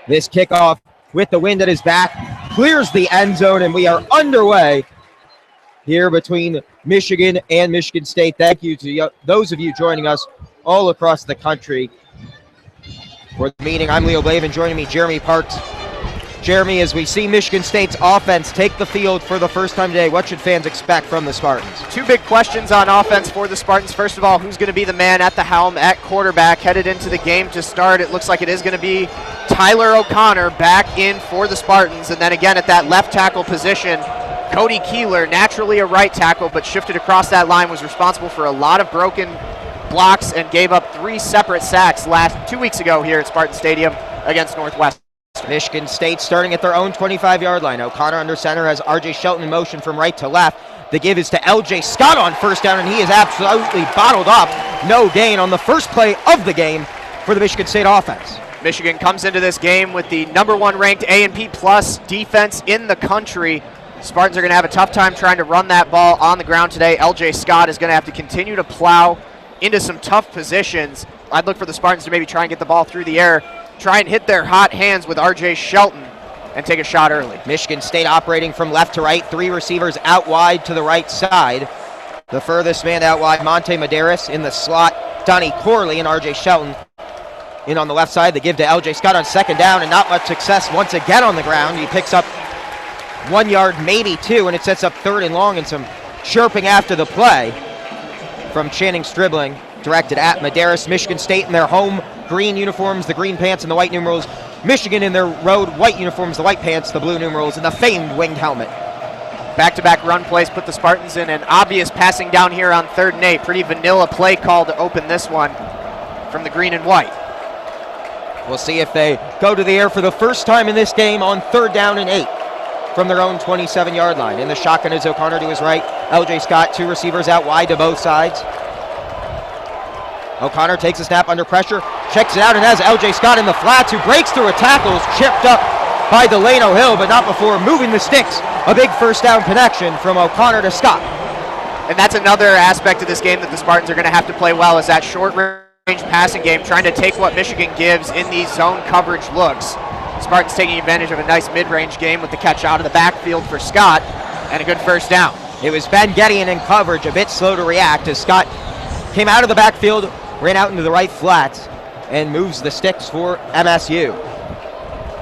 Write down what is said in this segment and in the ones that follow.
This kickoff with the wind at his back clears the end zone, and we are underway here between Michigan and Michigan State. Thank you to those of you joining us all across the country for the meeting. I'm Leo Blavin, joining me, Jeremy Parks. Jeremy, as we see Michigan State's offense take the field for the first time today, what should fans expect from the Spartans? Two big questions on offense for the Spartans. First of all, who's going to be the man at the helm at quarterback headed into the game to start? It looks like it is going to be Tyler O'Connor back in for the Spartans. And then again at that left tackle position, Cody Keeler, naturally a right tackle, but shifted across that line, was responsible for a lot of broken blocks and gave up 3 separate sacks 2 weeks ago here at Spartan Stadium against Northwestern. Michigan State starting at their own 25-yard line. O'Connor under center has R.J. Shelton in motion from right to left. The give is to L.J. Scott on first down, and he is absolutely bottled up. No gain on the first play of the game for the Michigan State offense. Michigan comes into this game with the #1 ranked A&P plus defense in the country. Spartans are going to have a tough time trying to run that ball on the ground today. L.J. Scott is going to have to continue to plow into some tough positions. I'd look for the Spartans to maybe try and get the ball through the air, try and hit their hot hands with R.J. Shelton and take a shot early. Michigan State operating from left to right, 3 receivers out wide to the right side. The furthest man out wide, Monte Medeiros in the slot, Donnie Corley and R.J. Shelton in on the left side. The give to L.J. Scott on second down, and not much success once again on the ground. He picks up 1 yard, maybe 2, and it sets up 3rd and long, and some chirping after the play from Channing Stribling, directed at Medeiros. Michigan State in their home green uniforms, the green pants and the white numerals. Michigan in their road white uniforms, the white pants, the blue numerals, and the famed winged helmet. Back-to-back run plays put the Spartans in an obvious passing down here on 3rd and 8. Pretty vanilla play call to open this one from the green and white. We'll see if they go to the air for the first time in this game on 3rd down and 8 from their own 27-yard line. In the shotgun is O'Connor to his right. L.J. Scott, 2 receivers out wide to both sides. O'Connor takes a snap under pressure, checks it out, and has L.J. Scott in the flats, who breaks through a tackle, is chipped up by Delano Hill, but not before moving the sticks. A big first down connection from O'Connor to Scott. And that's another aspect of this game that the Spartans are going to have to play well, is that short-range passing game, trying to take what Michigan gives in these zone coverage looks. Spartans taking advantage of a nice mid-range game with the catch out of the backfield for Scott and a good first down. It was Ben Gedeon in coverage, a bit slow to react as Scott came out of the backfield, ran out into the right flats, and moves the sticks for MSU.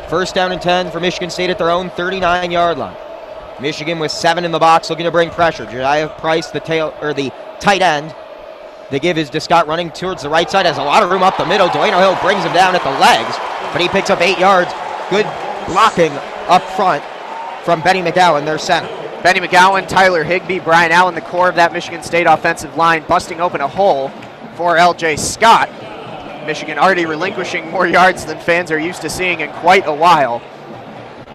First down and 10 for Michigan State at their own 39-yard line. Michigan with 7 in the box, looking to bring pressure. Jediah Price, the tight end. The give is to Scott running towards the right side, has a lot of room up the middle. Delano Hill brings him down at the legs, but he picks up 8 yards. Good blocking up front from Benny McGowan, their center. Benny McGowan, Tyler Higbee, Brian Allen, the core of that Michigan State offensive line, busting open a hole for L.J. Scott. Michigan already relinquishing more yards than fans are used to seeing in quite a while.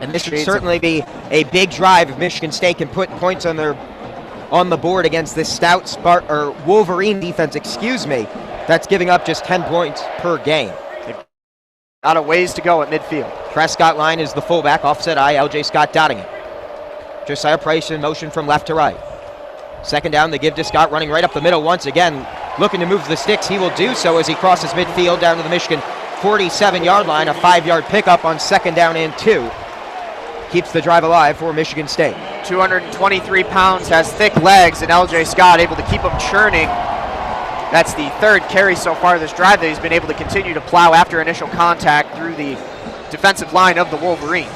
And this should certainly be a big drive if Michigan State can put points on the board against this stout Wolverine defense, that's giving up just 10 points per game. Got a ways to go at midfield. Prescott line is the fullback, offset eye, L.J. Scott dotting it. Josiah Price in motion from left to right. Second down, the give to Scott, running right up the middle once again, looking to move the sticks. He will do so as he crosses midfield down to the Michigan 47-yard line, a 5-yard pickup on 2nd down and 2. Keeps the drive alive for Michigan State. 223 pounds, has thick legs, and L.J. Scott able to keep him churning. That's the 3rd carry so far this drive that he's been able to continue to plow after initial contact through the defensive line of the Wolverines.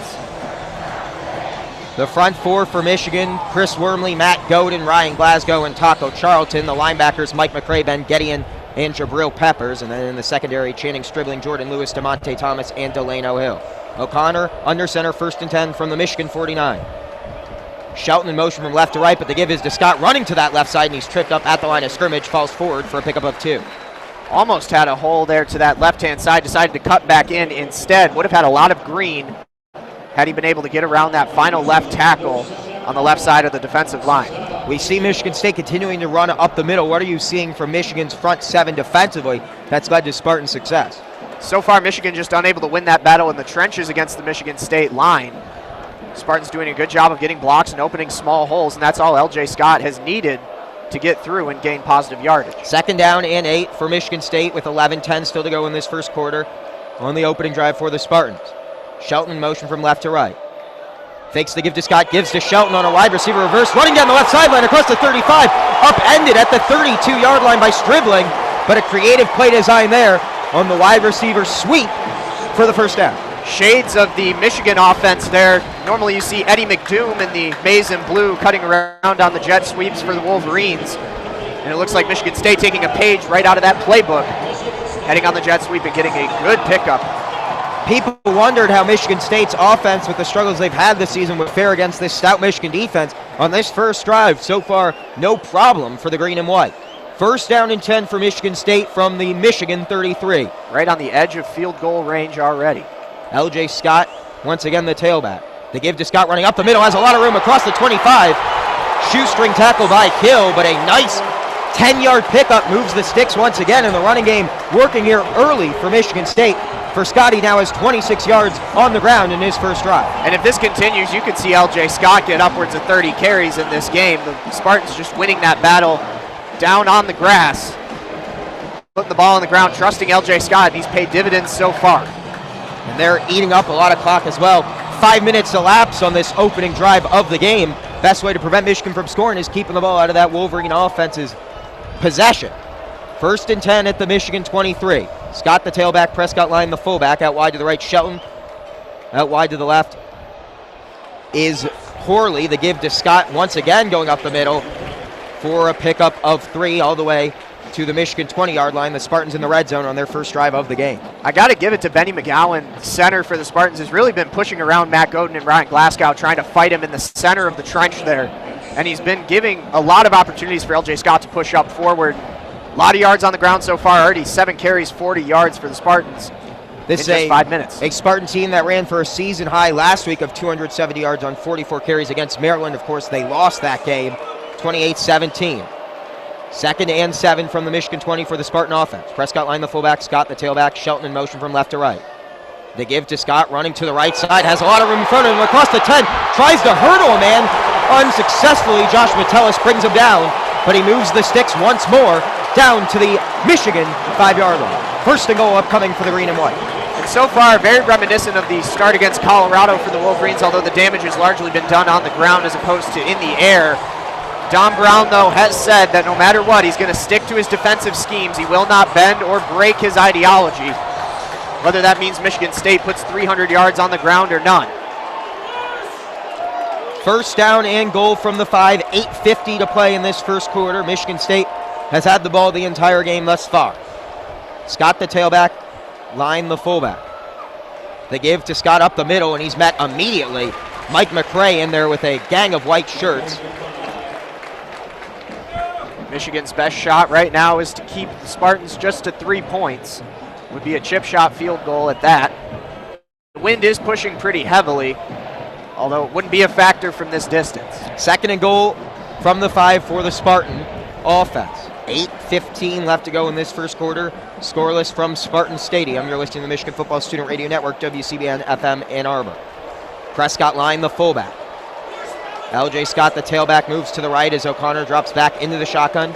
The front 4 for Michigan, Chris Wormley, Matt Godin, Ryan Glasgow, and Taco Charlton. The linebackers, Mike McCray, Ben Gedeon, and Jabril Peppers. And then in the secondary, Channing Stribling, Jordan Lewis, DeMonte Thomas, and Delano Hill. O'Connor under center, 1st and 10 from the Michigan 49. Shelton in motion from left to right, but the give is to Scott running to that left side, and he's tripped up at the line of scrimmage, falls forward for a pickup of 2. Almost had a hole there to that left-hand side, decided to cut back in instead. Would have had a lot of green had he been able to get around that final left tackle on the left side of the defensive line. We see Michigan State continuing to run up the middle. What are you seeing from Michigan's front 7 defensively that's led to Spartan success? So far, Michigan just unable to win that battle in the trenches against the Michigan State line. Spartans doing a good job of getting blocks and opening small holes, and that's all L.J. Scott has needed to get through and gain positive yardage. 2nd down and 8 for Michigan State with 11-10 still to go in this first quarter on the opening drive for the Spartans. Shelton in motion from left to right. Fakes the give to Scott, gives to Shelton on a wide receiver reverse, running down the left sideline across the 35, upended at the 32-yard line by Stribling, but a creative play design there on the wide receiver sweep for the first down. Shades of the Michigan offense there. Normally you see Eddie McDoom in the maize and blue cutting around on the jet sweeps for the Wolverines. And it looks like Michigan State taking a page right out of that playbook, heading on the jet sweep and getting a good pickup. People wondered how Michigan State's offense, with the struggles they've had this season, would fare against this stout Michigan defense. On this first drive, so far, no problem for the green and white. First down and 10 for Michigan State from the Michigan 33. Right on the edge of field goal range already. LJ Scott, once again the tailback. The give to Scott running up the middle, has a lot of room across the 25. Shoestring tackle by Hill, but a nice 10-yard pickup moves the sticks once again in the running game, working here early for Michigan State. For Scotty now has 26 yards on the ground in his first drive. And if this continues, you could see LJ Scott get upwards of 30 carries in this game. The Spartans just winning that battle down on the grass, putting the ball on the ground, trusting LJ Scott, and he's paid dividends so far. And they're eating up a lot of clock as well. 5 minutes elapsed on this opening drive of the game. Best way to prevent Michigan from scoring is keeping the ball out of that Wolverine offense's possession. First and 10 at the Michigan 23. Scott the tailback, Prescott line the fullback, out wide to the right Shelton, out wide to the left is Horley. The give to Scott once again going up the middle for a pickup of 3 all the way to the Michigan 20-yard line. The Spartans in the red zone on their first drive of the game. I got to give it to Benny McGowan, center for the Spartans, has really been pushing around Matt Godin and Ryan Glasgow, trying to fight him in the center of the trench there. And he's been giving a lot of opportunities for LJ Scott to push up forward. A lot of yards on the ground so far already. 7 carries, 40 yards for the Spartans this in just 5 minutes. A Spartan team that ran for a season high last week of 270 yards on 44 carries against Maryland. Of course, they lost that game 28-17. Second and 7 from the Michigan 20 for the Spartan offense. Prescott line the fullback, Scott the tailback, Shelton in motion from left to right. The give to Scott running to the right side, has a lot of room in front of him across the 10, tries to hurdle a man unsuccessfully. Josh Metellus brings him down, but he moves the sticks once more down to the Michigan 5-yard line. First and goal upcoming for the green and white. And so far, very reminiscent of the start against Colorado for the Wolverines, although the damage has largely been done on the ground as opposed to in the air. Don Brown, though, has said that no matter what, he's going to stick to his defensive schemes. He will not bend or break his ideology, whether that means Michigan State puts 300 yards on the ground or none. First down and goal from the 5, 8:50 to play in this first quarter. Michigan State has had the ball the entire game thus far. Scott the tailback, line the fullback. The give to Scott up the middle, and he's met immediately. Mike McRae in there with a gang of white shirts. Michigan's best shot right now is to keep the Spartans just to 3 points. Would be a chip shot field goal at that. The wind is pushing pretty heavily, although it wouldn't be a factor from this distance. Second and goal from the 5 for the Spartan offense. 8:15 left to go in this first quarter. Scoreless from Spartan Stadium. You're listening to the Michigan Football Student Radio Network, WCBN FM Ann Arbor. Prescott line the fullback. LJ Scott, the tailback, moves to the right as O'Connor drops back into the shotgun.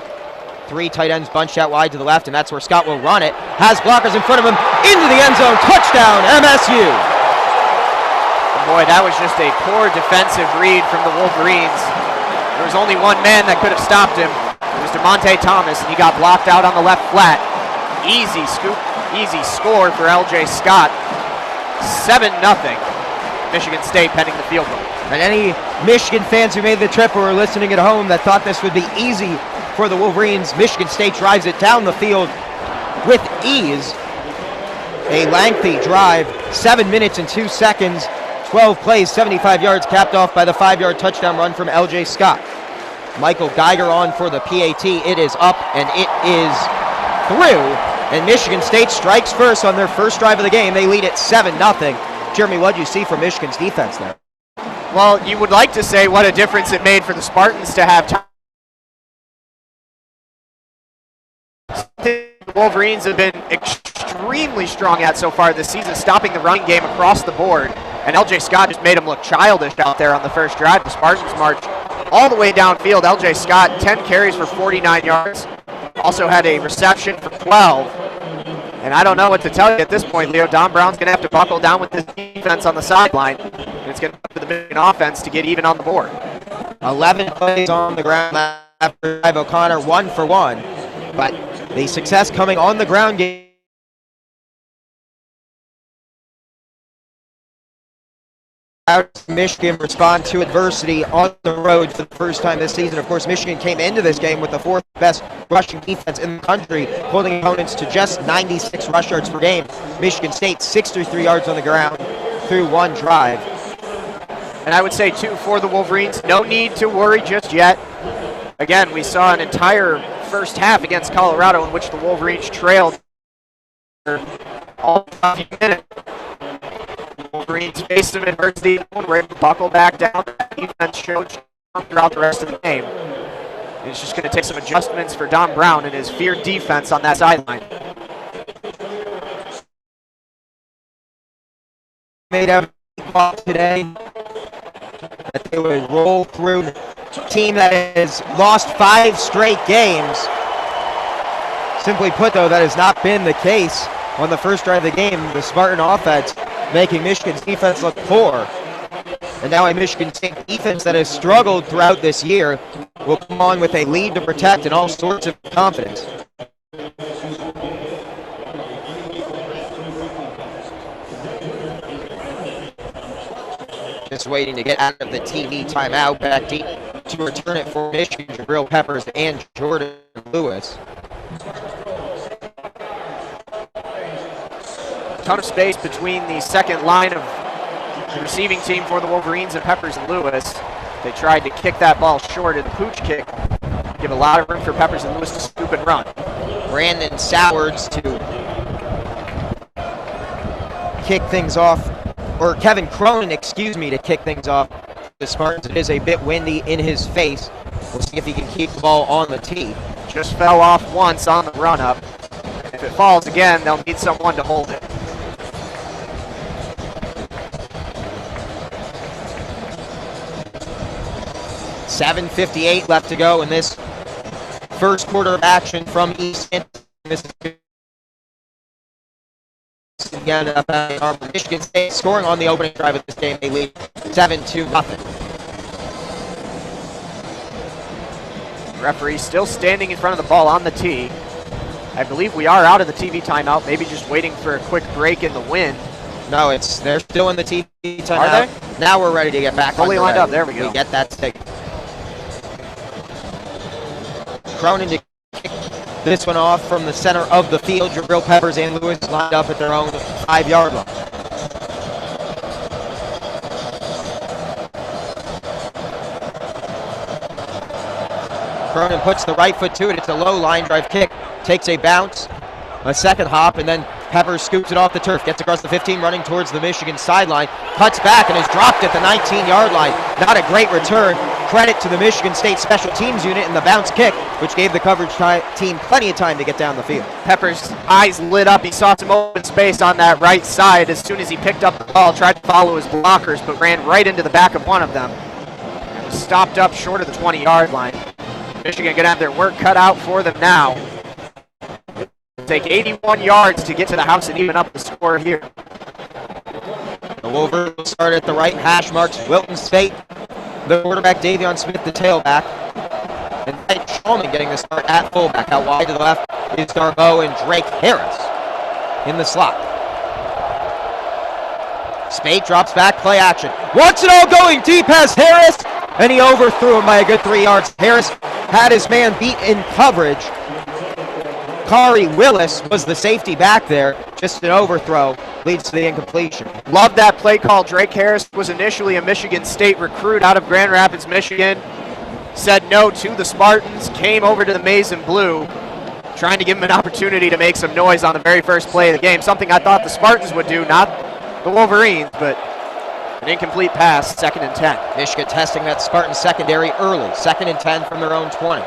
3 tight ends bunched out wide to the left, and that's where Scott will run it. Has blockers in front of him, into the end zone. Touchdown, MSU. Boy, that was just a poor defensive read from the Wolverines. There was only one man that could have stopped him. It was DeMonte Thomas, and he got blocked out on the left flat. Easy scoop, easy score for LJ Scott. 7-0. Michigan State pending the field goal. And any Michigan fans who made the trip or were listening at home that thought this would be easy for the Wolverines, Michigan State drives it down the field with ease. A lengthy drive, 7 minutes and 2 seconds, 12 plays, 75 yards, capped off by the 5-yard touchdown run from LJ Scott. Michael Geiger on for the PAT. It is up and it is through. And Michigan State strikes first on their first drive of the game. They lead it 7-0. Jeremy, what did you see from Michigan's defense there? Well, you would like to say what a difference it made for the Spartans to have time. The Wolverines have been extremely strong at so far this season, stopping the running game across the board. And LJ Scott just made them look childish out there on the first drive. The Spartans marched all the way downfield. LJ Scott, 10 carries for 49 yards. Also had a reception for 12. And I don't know what to tell you at this point, Leo. Don Brown's going to have to buckle down with this defense on the sideline. And it's going to be up to the Michigan offense to get even on the board. 11 plays on the ground after drive. O'Connor 1 for 1. But the success coming on the ground game. Michigan respond to adversity on the road for the first time this season. Of course, Michigan came into this game with the 4th best rushing defense in the country, holding opponents to just 96 rush yards per game. Michigan State 63 yards on the ground through 1 drive. And I would say, too, for the Wolverines, no need to worry just yet. Again, we saw an entire first half against Colorado in which the Wolverines trailed all 5 minutes. Wolverines faced some adversity and were able to buckle back down. The defense showed throughout the rest of the game. It's just going to take some adjustments for Don Brown and his feared defense on that sideline. Made out today that they would roll through a team that has lost 5 straight games. Simply put, though, that has not been the case on the first drive of the game. The Spartan offense making Michigan's defense look poor. And now a Michigan State defense that has struggled throughout this year will come on with a lead to protect and all sorts of confidence. Just waiting to get out of the TV timeout. Back deep to return it for Michigan, Jabril Peppers and Jordan Lewis. Ton of space between the second line of the receiving team for the Wolverines and Peppers and Lewis. They tried to kick that ball short in the pooch kick. Give a lot of room for Peppers and Lewis to scoop and run. Brandon Sowards to kick things off, or Kevin Cronin, excuse me, to kick things off. The Spartans, it is a bit windy in his face. We'll see if he can keep the ball on the tee. Just fell off once on the run-up. If it falls again, they'll need someone to hold it. .7:58 left to go in this first quarter of action from East Lansing. Again, Michigan State scoring on the opening drive of this game. They lead 7-0. Referee still standing in front of the ball on the tee. I believe we are out of the TV timeout, maybe just waiting for a quick break in the wind. No, they're still in the TV timeout. Are they? Now we're ready to get back. Fully lined up. There we go. We get that signal. Cronin to kick this one off from the center of the field. Jabril Peppers and Lewis lined up at their own 5-yard line. Cronin puts the right foot to it. It's a low line drive kick. Takes a bounce, a second hop, and then Peppers scoops it off the turf. Gets across the 15, running towards the Michigan sideline. Cuts back and is dropped at the 19-yard line. Not a great return. Credit to the Michigan State special teams unit and the bounce kick, which gave the coverage team plenty of time to get down the field. Peppers' eyes lit up. He saw some open space on that right side as soon as he picked up the ball, tried to follow his blockers, but ran right into the back of one of them. And was stopped up short of the 20-yard line. Michigan going to have their work cut out for them now. It'll take 81 yards to get to the house and even up the score here. The Wolverines will start at the right hash marks. Wilton State, the quarterback, Davion Smith, the tailback. And Ryan Shulman getting the start at fullback. Out wide to the left is Darbo and Drake Harris in the slot. Spate drops back, play action. Wants it all going deep, has Harris, and he overthrew him by a good 3 yards. Harris had his man beat in coverage. Kari Willis was the safety back there. Just an overthrow leads to the incompletion. Love that play call. Drake Harris was initially a Michigan State recruit out of Grand Rapids, Michigan. Said no to the Spartans, came over to the Maize and Blue, trying to give him an opportunity to make some noise on the very first play of the game. Something I thought the Spartans would do, not the Wolverines, but an incomplete pass, 2nd and 10. Michigan testing that Spartan secondary early. 2nd and 10 from their own 20.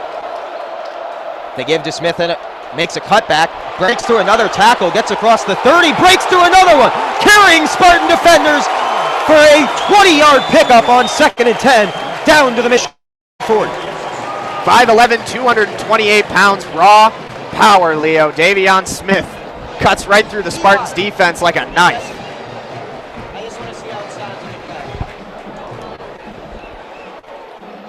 They give to Smith and makes a cutback, breaks through another tackle, gets across the 30, breaks through another one, carrying Spartan defenders for a 20-yard pickup on 2nd and 10, down to the Michigan 40. 5'11", 228 pounds, raw power, Leo. Davion Smith cuts right through the Spartans defense like a knife.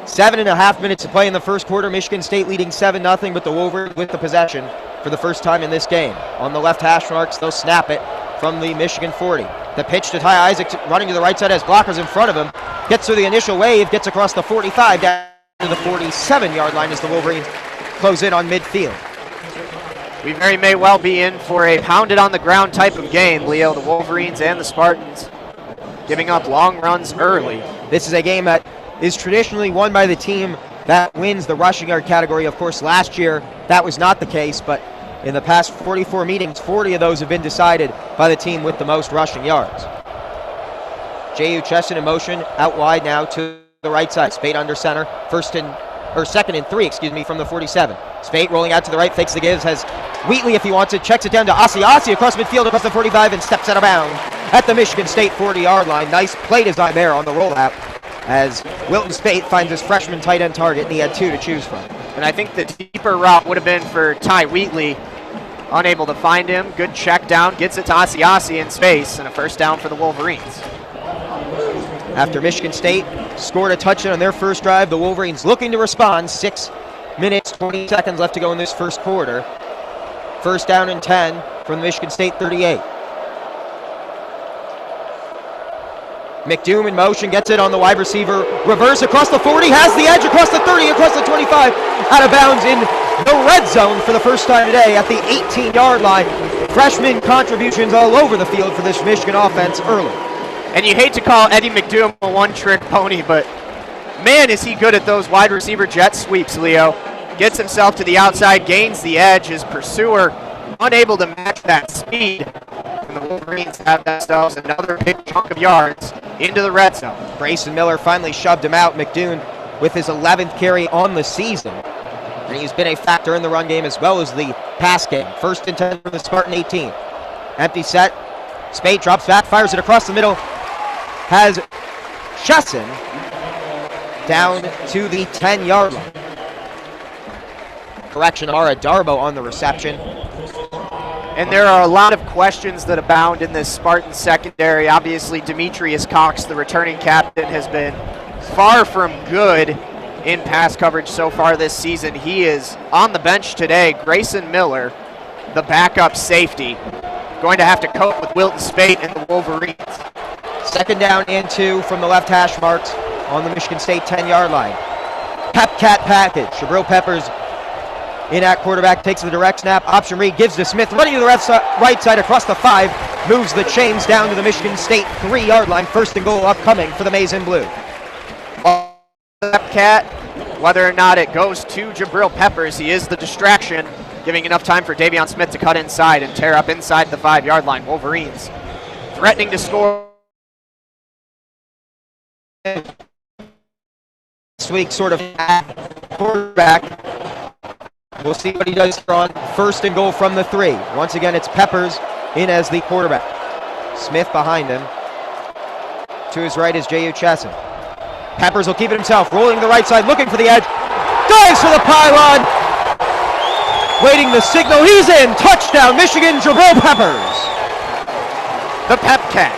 7.5 minutes to play in the first quarter. Michigan State leading 7-0, but the Wolverines with the possession for the first time in this game. On the left hash marks, they'll snap it from the Michigan 40. The pitch to Ty Isaac, running to the right side, has blockers in front of him. Gets through the initial wave, gets across the 45, down to the 47-yard line as the Wolverines close in on midfield. We very may well be in for a pounded on the ground type of game, Leo. The Wolverines and the Spartans giving up long runs early. This is a game that is traditionally won by the team that wins the rushing yard category. Of course, last year that was not the case, but in the past 44 meetings, 40 of those have been decided by the team with the most rushing yards. J.U. Chesson in motion, out wide now to the right side. Spade under center, second and three, from the 47. Spade rolling out to the right, fakes the gives, has Wheatley if he wants it, checks it down to Asiasi across midfield, across the 45, and steps out of bounds at the Michigan State 40-yard line. Nice play design there on the rollout, as Wilton Spate finds his freshman tight end target, and he had two to choose from. And I think the deeper route would have been for Ty Wheatley. Unable to find him. Good check down. Gets it to Asiasi in space, and a first down for the Wolverines. After Michigan State scored a touchdown on their first drive, the Wolverines looking to respond. 6 minutes, 20 seconds left to go in this first quarter. First down and 10 from the Michigan State 38. McDoom in motion, gets it on the wide receiver, reverse across the 40, has the edge across the 30, across the 25, out of bounds in the red zone for the first time today at the 18-yard line. Freshman contributions all over the field for this Michigan offense early. And you hate to call Eddie McDoom a one-trick pony, but man, is he good at those wide receiver jet sweeps, Leo. Gets himself to the outside, gains the edge, his pursuer unable to match that speed. And the Wolverines have themselves another big chunk of yards into the red zone. Grayson Miller finally shoved him out. McDoon with his 11th carry on the season. And he's been a factor in the run game as well as the pass game. First and 10 from the Spartan 18. Empty set. Spade drops back, fires it across the middle. Has Chesson down to the 10-yard line. Correction, Amara Darbo on the reception. And there are a lot of questions that abound in this Spartan secondary. Obviously, Demetrius Cox, the returning captain, has been far from good in pass coverage so far this season. He is on the bench today. Grayson Miller, the backup safety, going to have to cope with Wilton Spate and the Wolverines. Second down and 2 from the left hash marks on the Michigan State 10-yard line. Pep-cat package. Jabril Peppers in at quarterback, takes the direct snap. Option read, gives to Smith, running to the right side across the 5, moves the chains down to the Michigan State 3-yard line. First and goal upcoming for the Maize and Blue. Cat, whether or not it goes to Jabril Peppers, he is the distraction, giving enough time for Davion Smith to cut inside and tear up inside the 5-yard line. Wolverines threatening to score. This week, sort of quarterback. We'll see what he does on first and goal from the 3. Once again, it's Peppers in as the quarterback. Smith behind him. To his right is J.U. Chesson. Peppers will keep it himself, rolling to the right side, looking for the edge. Dives for the pylon. Waiting the signal. He's in. Touchdown, Michigan, Jabril Peppers. The Pep Cat.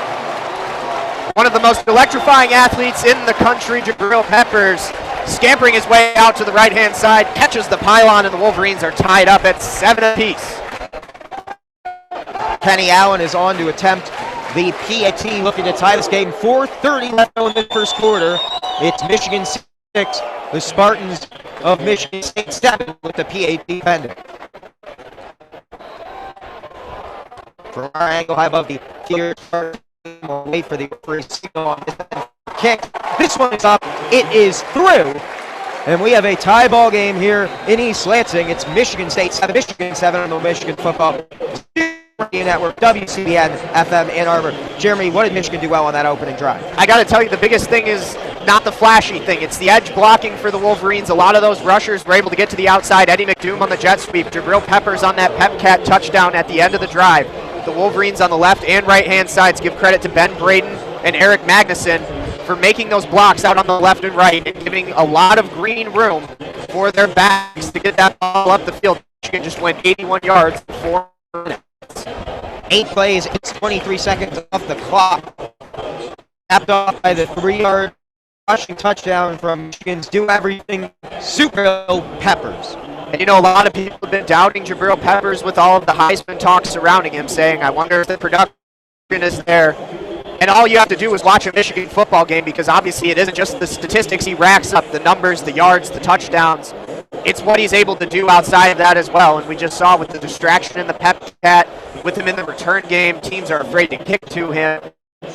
One of the most electrifying athletes in the country, Jabril Peppers, scampering his way out to the right-hand side, catches the pylon, and the Wolverines are tied up at 7 apiece. Kenny Allen is on to attempt the PAT, looking to tie this game. 4:30 left in the first quarter. It's Michigan 6, the Spartans of Michigan State 7 with the PAT pending. From our angle high above the tier, we'll wait for the signal on this kick. This one is up. It is through. And we have a tie ball game here in East Lansing. It's Michigan State 7, Michigan 7 on the Michigan Football Network, WCBN FM Ann Arbor. Jeremy, what did Michigan do well on that opening drive? I got to tell you, the biggest thing is not the flashy thing. It's the edge blocking for the Wolverines. A lot of those rushers were able to get to the outside. Eddie McDoom on the jet sweep. Jabril Peppers on that Pep Cat touchdown at the end of the drive. The Wolverines on the left and right-hand sides give credit to Ben Braden and Eric Magnuson for making those blocks out on the left and right and giving a lot of green room for their backs to get that ball up the field. Michigan just went 81 yards in 4 minutes. 8 plays, it's 23 seconds off the clock. Capped off by the 3-yard rushing touchdown from Michigan's Do Everything Super Peppers. And you know, a lot of people have been doubting Jabril Peppers with all of the Heisman talk surrounding him, saying, I wonder if the production is there. And all you have to do is watch a Michigan football game, because obviously it isn't just the statistics he racks up, the numbers, the yards, the touchdowns. It's what he's able to do outside of that as well. And we just saw with the distraction in the pep chat, with him in the return game, teams are afraid to kick to him.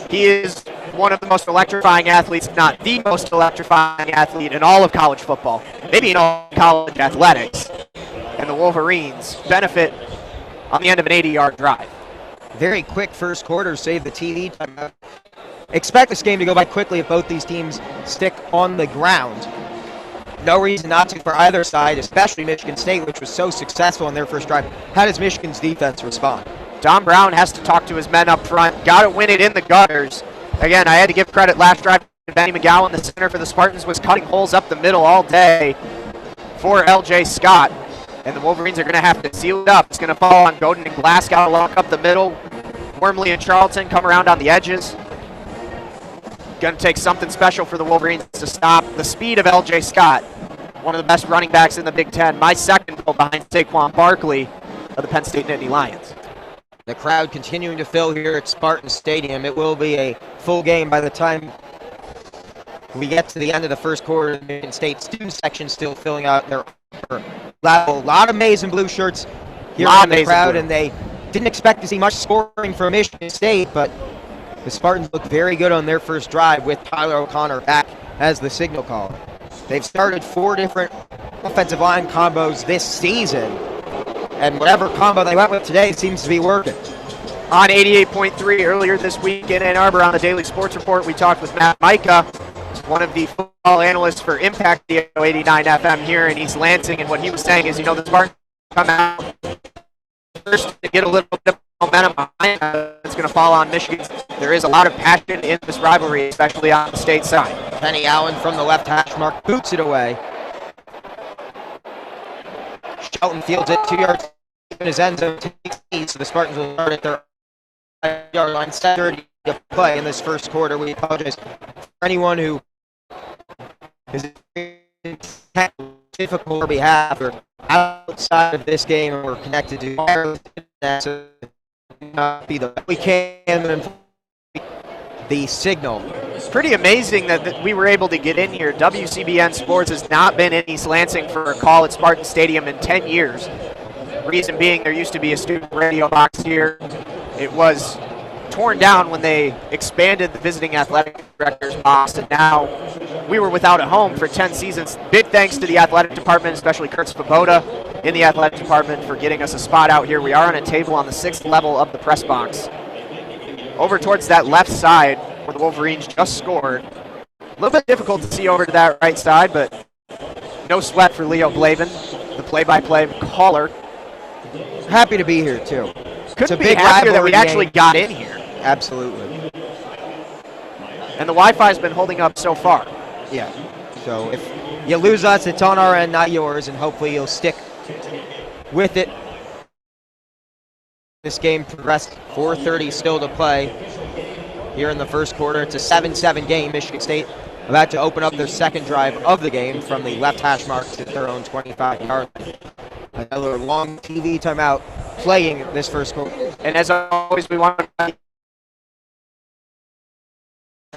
He is one of the most electrifying athletes, if not the most electrifying athlete in all of college football, maybe in all of college athletics. And the Wolverines benefit on the end of an 80-yard drive. Very quick first quarter, save the TV time. Expect this game to go by quickly if both these teams stick on the ground. No reason not to for either side, especially Michigan State, which was so successful in their first drive. How does Michigan's defense respond? Don Brown has to talk to his men up front. Got to win it in the gutters. Again, I had to give credit last drive to Benny McGowan, the center for the Spartans, was cutting holes up the middle all day for L.J. Scott. And the Wolverines are going to have to seal it up. It's going to fall on Godin and Glasgow to lock up the middle. Wormley and Charlton come around on the edges. Going to take something special for the Wolverines to stop the speed of L.J. Scott, one of the best running backs in the Big Ten. My second goal behind Saquon Barkley of the Penn State Nittany Lions. The crowd continuing to fill here at Spartan Stadium. It will be a full game by the time we get to the end of the first quarter. The Michigan State student section still filling out their level. A lot of maize and blue shirts here in the crowd, and they didn't expect to see much scoring from Michigan State, but the Spartans looked very good on their first drive with Tyler O'Connor back as the signal caller. They've started 4 different offensive line combos this season, and whatever combo they went with today seems to be working. On 88.3 earlier this week in Ann Arbor on the Daily Sports Report, we talked with Matt Micah, one of the football analysts for Impact 89 FM here in East Lansing, and what he was saying is, the Spartans come out first to get a little bit of momentum behind it's going to fall on Michigan. There is a lot of passion in this rivalry, especially on the state side. Penny Allen from the left hash mark boots it away. Shelton fields it 2 yards in his end zone, so the Spartans will start at their 5-yard line. 7:30 to play in this first quarter. We apologize for anyone who is difficult on our behalf or outside of this game, and we're connected to that, so not be the we can the signal. It's pretty amazing that we were able to get in here. WCBN Sports has not been in East Lansing for a call at Spartan Stadium in 10 years. Reason being, there used to be a student radio box here. It was torn down when they expanded the visiting athletic director's box, and now we were without a home for 10 seasons. Big thanks to the athletic department, especially Kurt Svoboda in the athletic department, for getting us a spot out here. We are on a table on the 6th level of the press box, over towards that left side where the Wolverines just scored. A little bit difficult to see over to that right side, but no sweat for Leo Blavin, the play-by-play caller. Happy to be here, too. Couldn't be happier that we actually got in here. Absolutely. And the Wi-Fi's been holding up so far. Yeah. So if you lose us, it's on our end, not yours, and hopefully you'll stick with it. This game progressed. 4:30 still to play here in the first quarter. It's a 7-7 game. Michigan State about to open up their second drive of the game from the left hash mark to their own 25-yard line. Another long TV timeout playing this first quarter. And as always, we want to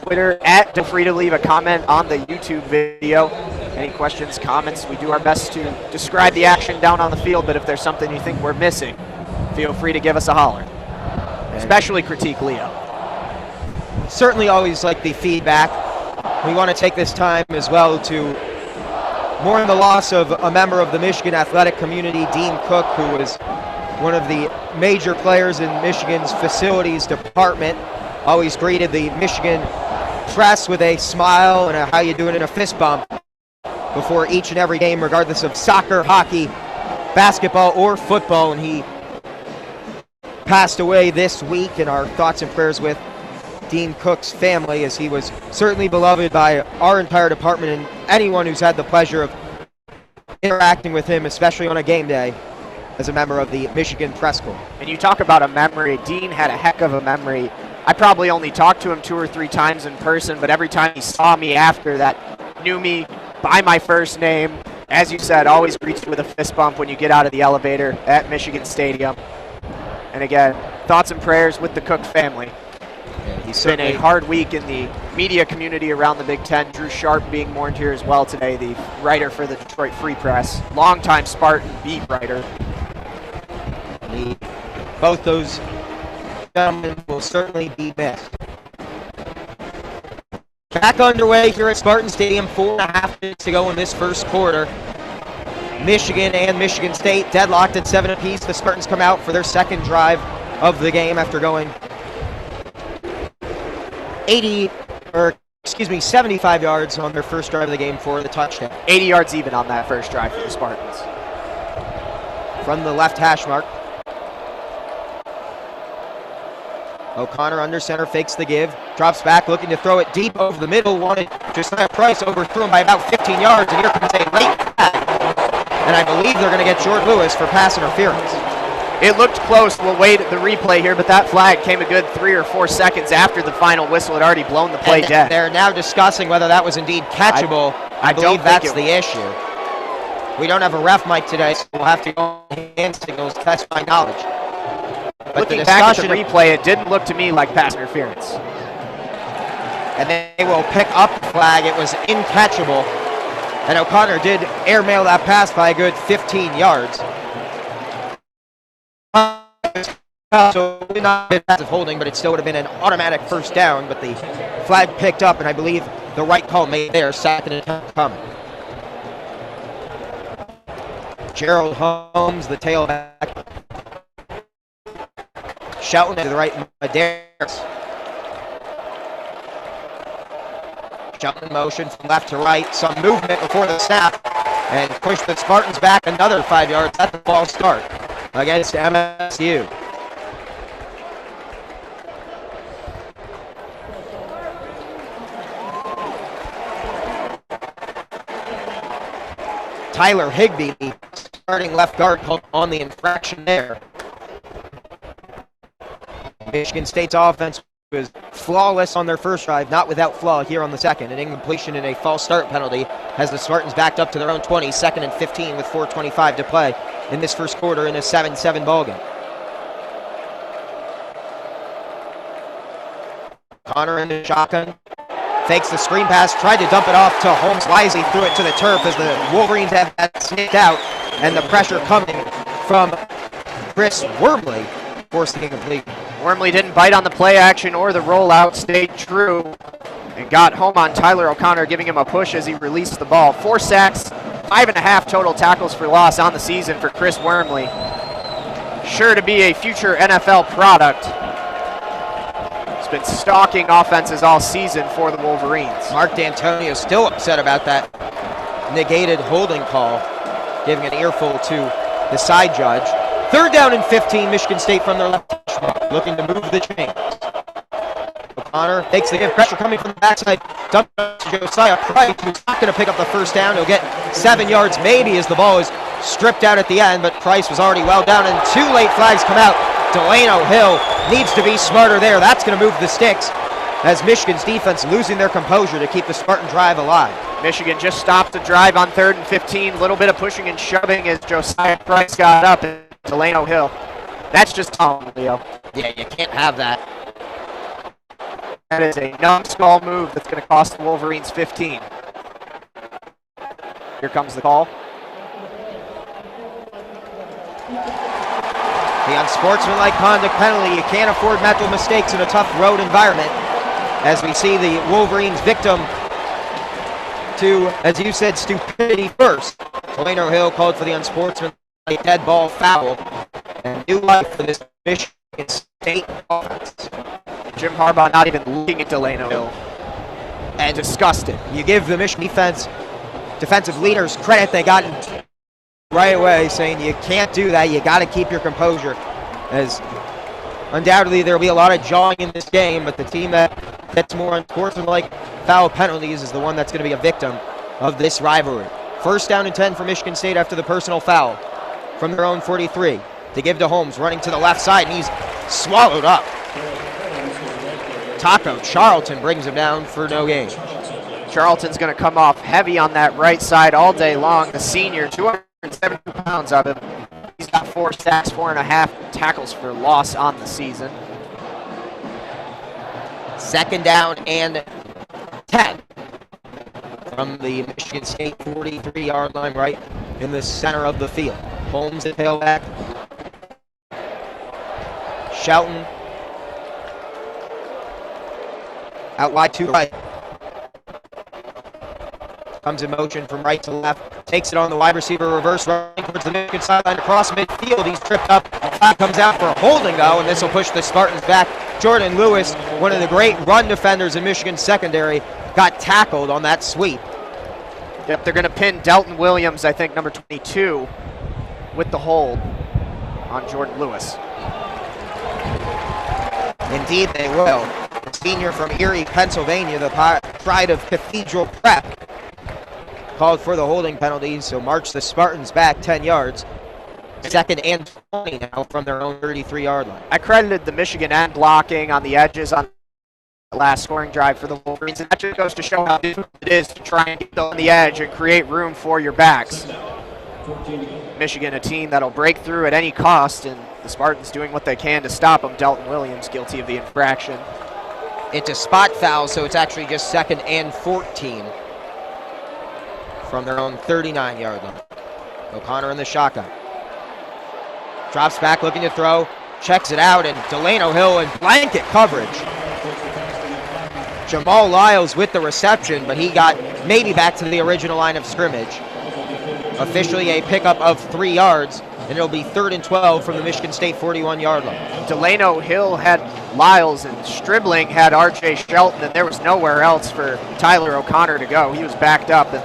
Twitter feel free to leave a comment on the YouTube video. Any questions, comments, we do our best to describe the action down on the field, but if there's something you think we're missing, feel free to give us a holler. Especially critique Leo. Certainly always like the feedback. We want to take this time as well to mourn the loss of a member of the Michigan athletic community, Dean Cook, who was one of the major players in Michigan's facilities department. Always greeted the Michigan press with a smile and a how you doing and a fist bump before each and every game, regardless of soccer, hockey, basketball, or football. And he passed away this week, and our thoughts and prayers with Dean Cook's family, as he was certainly beloved by our entire department and anyone who's had the pleasure of interacting with him, especially on a game day. as a member of the Michigan Press Corps. And you talk about a memory. Dean had a heck of a memory. I probably only talked to him 2 or 3 times in person, but every time he saw me after that, knew me by my first name. As you said, always greets you with a fist bump when you get out of the elevator at Michigan Stadium. And again, thoughts and prayers with the Cook family. Yeah, It's been a hard week in the media community around the Big Ten. Drew Sharp being mourned here as well today, the writer for the Detroit Free Press, longtime Spartan beat writer. Both those gentlemen will certainly be missed. Back underway here at Spartan Stadium, 4.5 minutes to go in this first quarter. Michigan and Michigan State deadlocked at 7 apiece. The Spartans come out for their second drive of the game after going 75 yards on their first drive of the game for the touchdown. 80 yards even on that first drive for the Spartans. From the left hash mark, O'Connor under center, fakes the give, drops back, looking to throw it deep over the middle, wanted Josiah Price, overthrew him by about 15 yards, and here comes a late flag. And I believe they're going to get Jordan Lewis for pass interference. It looked close. We'll wait at the replay here, but that flag came a good 3 or 4 seconds after the final whistle had already blown the play dead. They're now discussing whether that was indeed catchable. I believe that's the issue. We don't have a ref mic today, so we'll have to go on hand signals, test my knowledge. But looking back at the replay, it didn't look to me like pass interference. And they will pick up the flag. It was incatchable. And O'Connor did airmail that pass by a good 15 yards. So it would not have been passive holding, but it still would have been an automatic first down. But the flag picked up, and I believe the right call made there, second attempt coming. Gerald Holmes, the tailback. Shelton to the right, Medeiros. Shelton in motion from left to right, some movement before the snap, and push the Spartans back another 5 yards at the false start against MSU. Tyler Higbee, starting left guard, on the infraction there. Michigan State's offense was flawless on their first drive, not without flaw here on the second. An incompletion and a false start penalty has the Spartans backed up to their own 20, 2nd and 15 with 4:25 to play in this first quarter in a 7-7 ballgame. Connor in the shotgun, fakes the screen pass, tried to dump it off to Holmes. Wisely threw it to the turf as the Wolverines have that sneaked out, and the pressure coming from Chris Wormley forced the incomplete. Wormley didn't bite on the play action or the rollout, stayed true, and got home on Tyler O'Connor, giving him a push as he released the ball. 4 sacks, 5.5 total tackles for loss on the season for Chris Wormley. Sure to be a future NFL product. He's been stalking offenses all season for the Wolverines. Mark D'Antonio still upset about that negated holding call, giving an earful to the side judge. 3rd down and 15, Michigan State from their left, looking to move the chains. O'Connor takes the give, pressure coming from the backside, dump to Josiah Price, who's not going to pick up the first down. He'll get 7 yards maybe as the ball is stripped out at the end, but Price was already well down, and 2 late flags come out. Delano Hill needs to be smarter there. That's going to move the sticks as Michigan's defense losing their composure to keep the Spartan drive alive. Michigan just stopped the drive on 3rd and 15. A little bit of pushing and shoving as Josiah Price got up. Delano Hill. That's just Tom, Leo. Yeah, you can't have that. That is a numbskull move that's going to cost the Wolverines 15. Here comes the call. The unsportsmanlike conduct penalty. You can't afford mental mistakes in a tough road environment. As we see the Wolverines victim to, as you said, stupidity first. Delano Hill called for the unsportsmanlike dead ball foul, and new life for this Michigan State offense. Jim Harbaugh not even looking at Delano Hill, and disgusted. You give the Michigan defensive leaders credit. They got right away saying you can't do that. You got to keep your composure, as undoubtedly there will be a lot of jawing in this game, but the team that gets more unsportsmanlike foul penalties is the one that's going to be a victim of this rivalry. 1st down and 10 for Michigan State after the personal foul. from their own 43. To give to Holmes, running to the left side, and he's swallowed up. Taco Charlton brings him down for no gain. Charlton's going to come off heavy on that right side all day long. The senior, 270 pounds of him. He's got 4 sacks, 4.5 tackles for loss on the season. Second down and 10 from the Michigan State 43-yard line, right in the center of the field. Holmes the tailback. Shelton out wide to right. Comes in motion from right to left. Takes it on the wide receiver reverse, running towards the Michigan sideline across midfield. He's tripped up. Comes out for a holding though, and this will push the Spartans back. Jordan Lewis, one of the great run defenders in Michigan secondary, got tackled on that sweep. Yep, they're going to pin Delton Williams, I think, number 22, with the hold on Jordan Lewis. Indeed they will. The senior from Erie, Pennsylvania, the pride of Cathedral Prep, called for the holding penalty, so march the Spartans back 10 yards. Second and 20 now from their own 33-yard line. I credited the Michigan end blocking on the edges on the last scoring drive for the Wolverines, and that just goes to show how difficult it is to try and get on the edge and create room for your backs. Michigan, a team that'll break through at any cost, and the Spartans doing what they can to stop them. Delton Williams guilty of the infraction. It's a spot foul, so it's actually just second and 14 from their own 39-yard line. O'Connor in the shotgun. Drops back looking to throw, checks it out, and Delano Hill in blanket coverage. Jamal Lyles with the reception, but he got maybe back to the original line of scrimmage. Officially a pickup of 3 yards, and it'll be 3rd and 12 from the Michigan State 41-yard line. Delano Hill had Lyles, and Stribling had R.J. Shelton, and there was nowhere else for Tyler O'Connor to go. He was backed up, and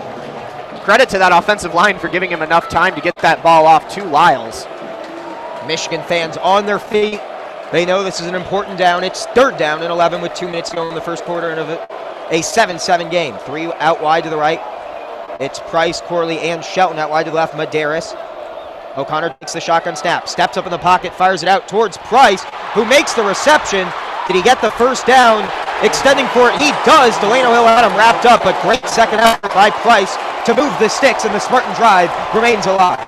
credit to that offensive line for giving him enough time to get that ball off to Lyles. Michigan fans on their feet. They know this is an important down. It's 3rd down and 11 with 2 minutes to go in the first quarter of a 7-7 game. 3 out wide to the right. It's Price, Corley, and Shelton out wide to the left. Medeiros. O'Connor takes the shotgun snap, steps up in the pocket, fires it out towards Price, who makes the reception. Did he get the first down? Extending for it, he does. Delano Hill had him wrapped up, but great second effort by Price to move the sticks, and the Spartan drive remains alive.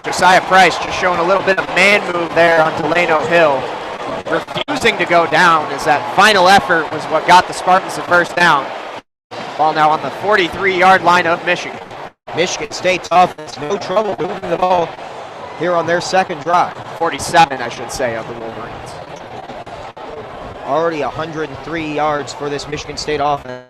Josiah Price just showing a little bit of man move there on Delano Hill. Refusing to go down, as that final effort was what got the Spartans the first down. Ball now on the 43-yard line of Michigan. Michigan State's offense, no trouble moving the ball here on their second drive. 47, I should say, of the Wolverines. Already 103 yards for this Michigan State offense.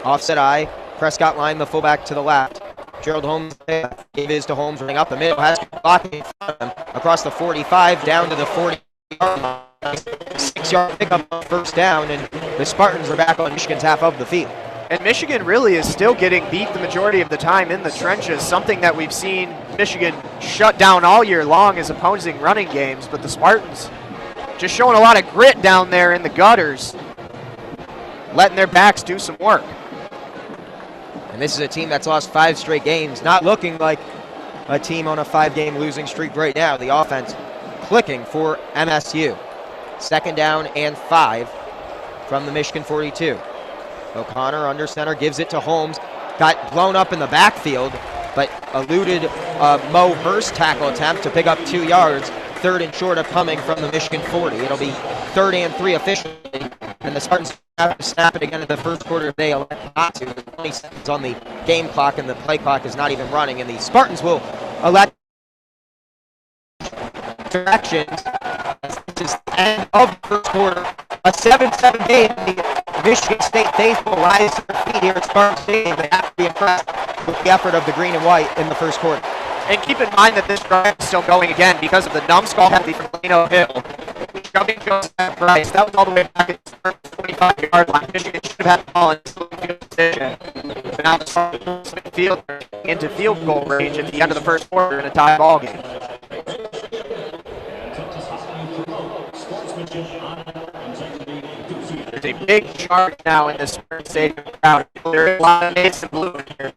Offset eye. Prescott line, the fullback to the left. Gerald Holmes gave his to Holmes, running up the middle, has blocking in front of him across the 45 down to the 40-yard line. 6-yard pickup on first down, and the Spartans are back on Michigan's half of the field. And Michigan really is still getting beat the majority of the time in the trenches, something that we've seen Michigan shut down all year long as opposing running games, but the Spartans just showing a lot of grit down there in the gutters, letting their backs do some work. And this is a team that's lost 5 straight games, not looking like a team on a 5-game losing streak right now. The offense clicking for MSU. Second down and 5 from the Michigan 42. O'Connor under center, gives it to Holmes. Got blown up in the backfield, but eluded Mo Hurst tackle attempt to pick up 2 yards. 3rd and short of coming from the Michigan 40. It'll be 3rd and 3 officially, and the Spartans have to snap it again in the first quarter if they elect not to. 20 seconds on the game clock, and the play clock is not even running, and the Spartans will elect directions. This is the end of the first quarter. A 7-7 game. The Michigan State faithful rise to their feet here at Spartan Stadium. They have to be impressed with the effort of the green and white in the first quarter. And keep in mind that this drive is still going again because of the numbskull penalty from Delano Hill. Shoving Joseph Price. That was all the way back at the 45-yard line. Michigan should have had the ball in field position. But now the Spartans field into field goal range at the end of the first quarter in a tie ball game. There's a big charge now in this Spartan Stadium crowd. There is a lot of Mason blue in here.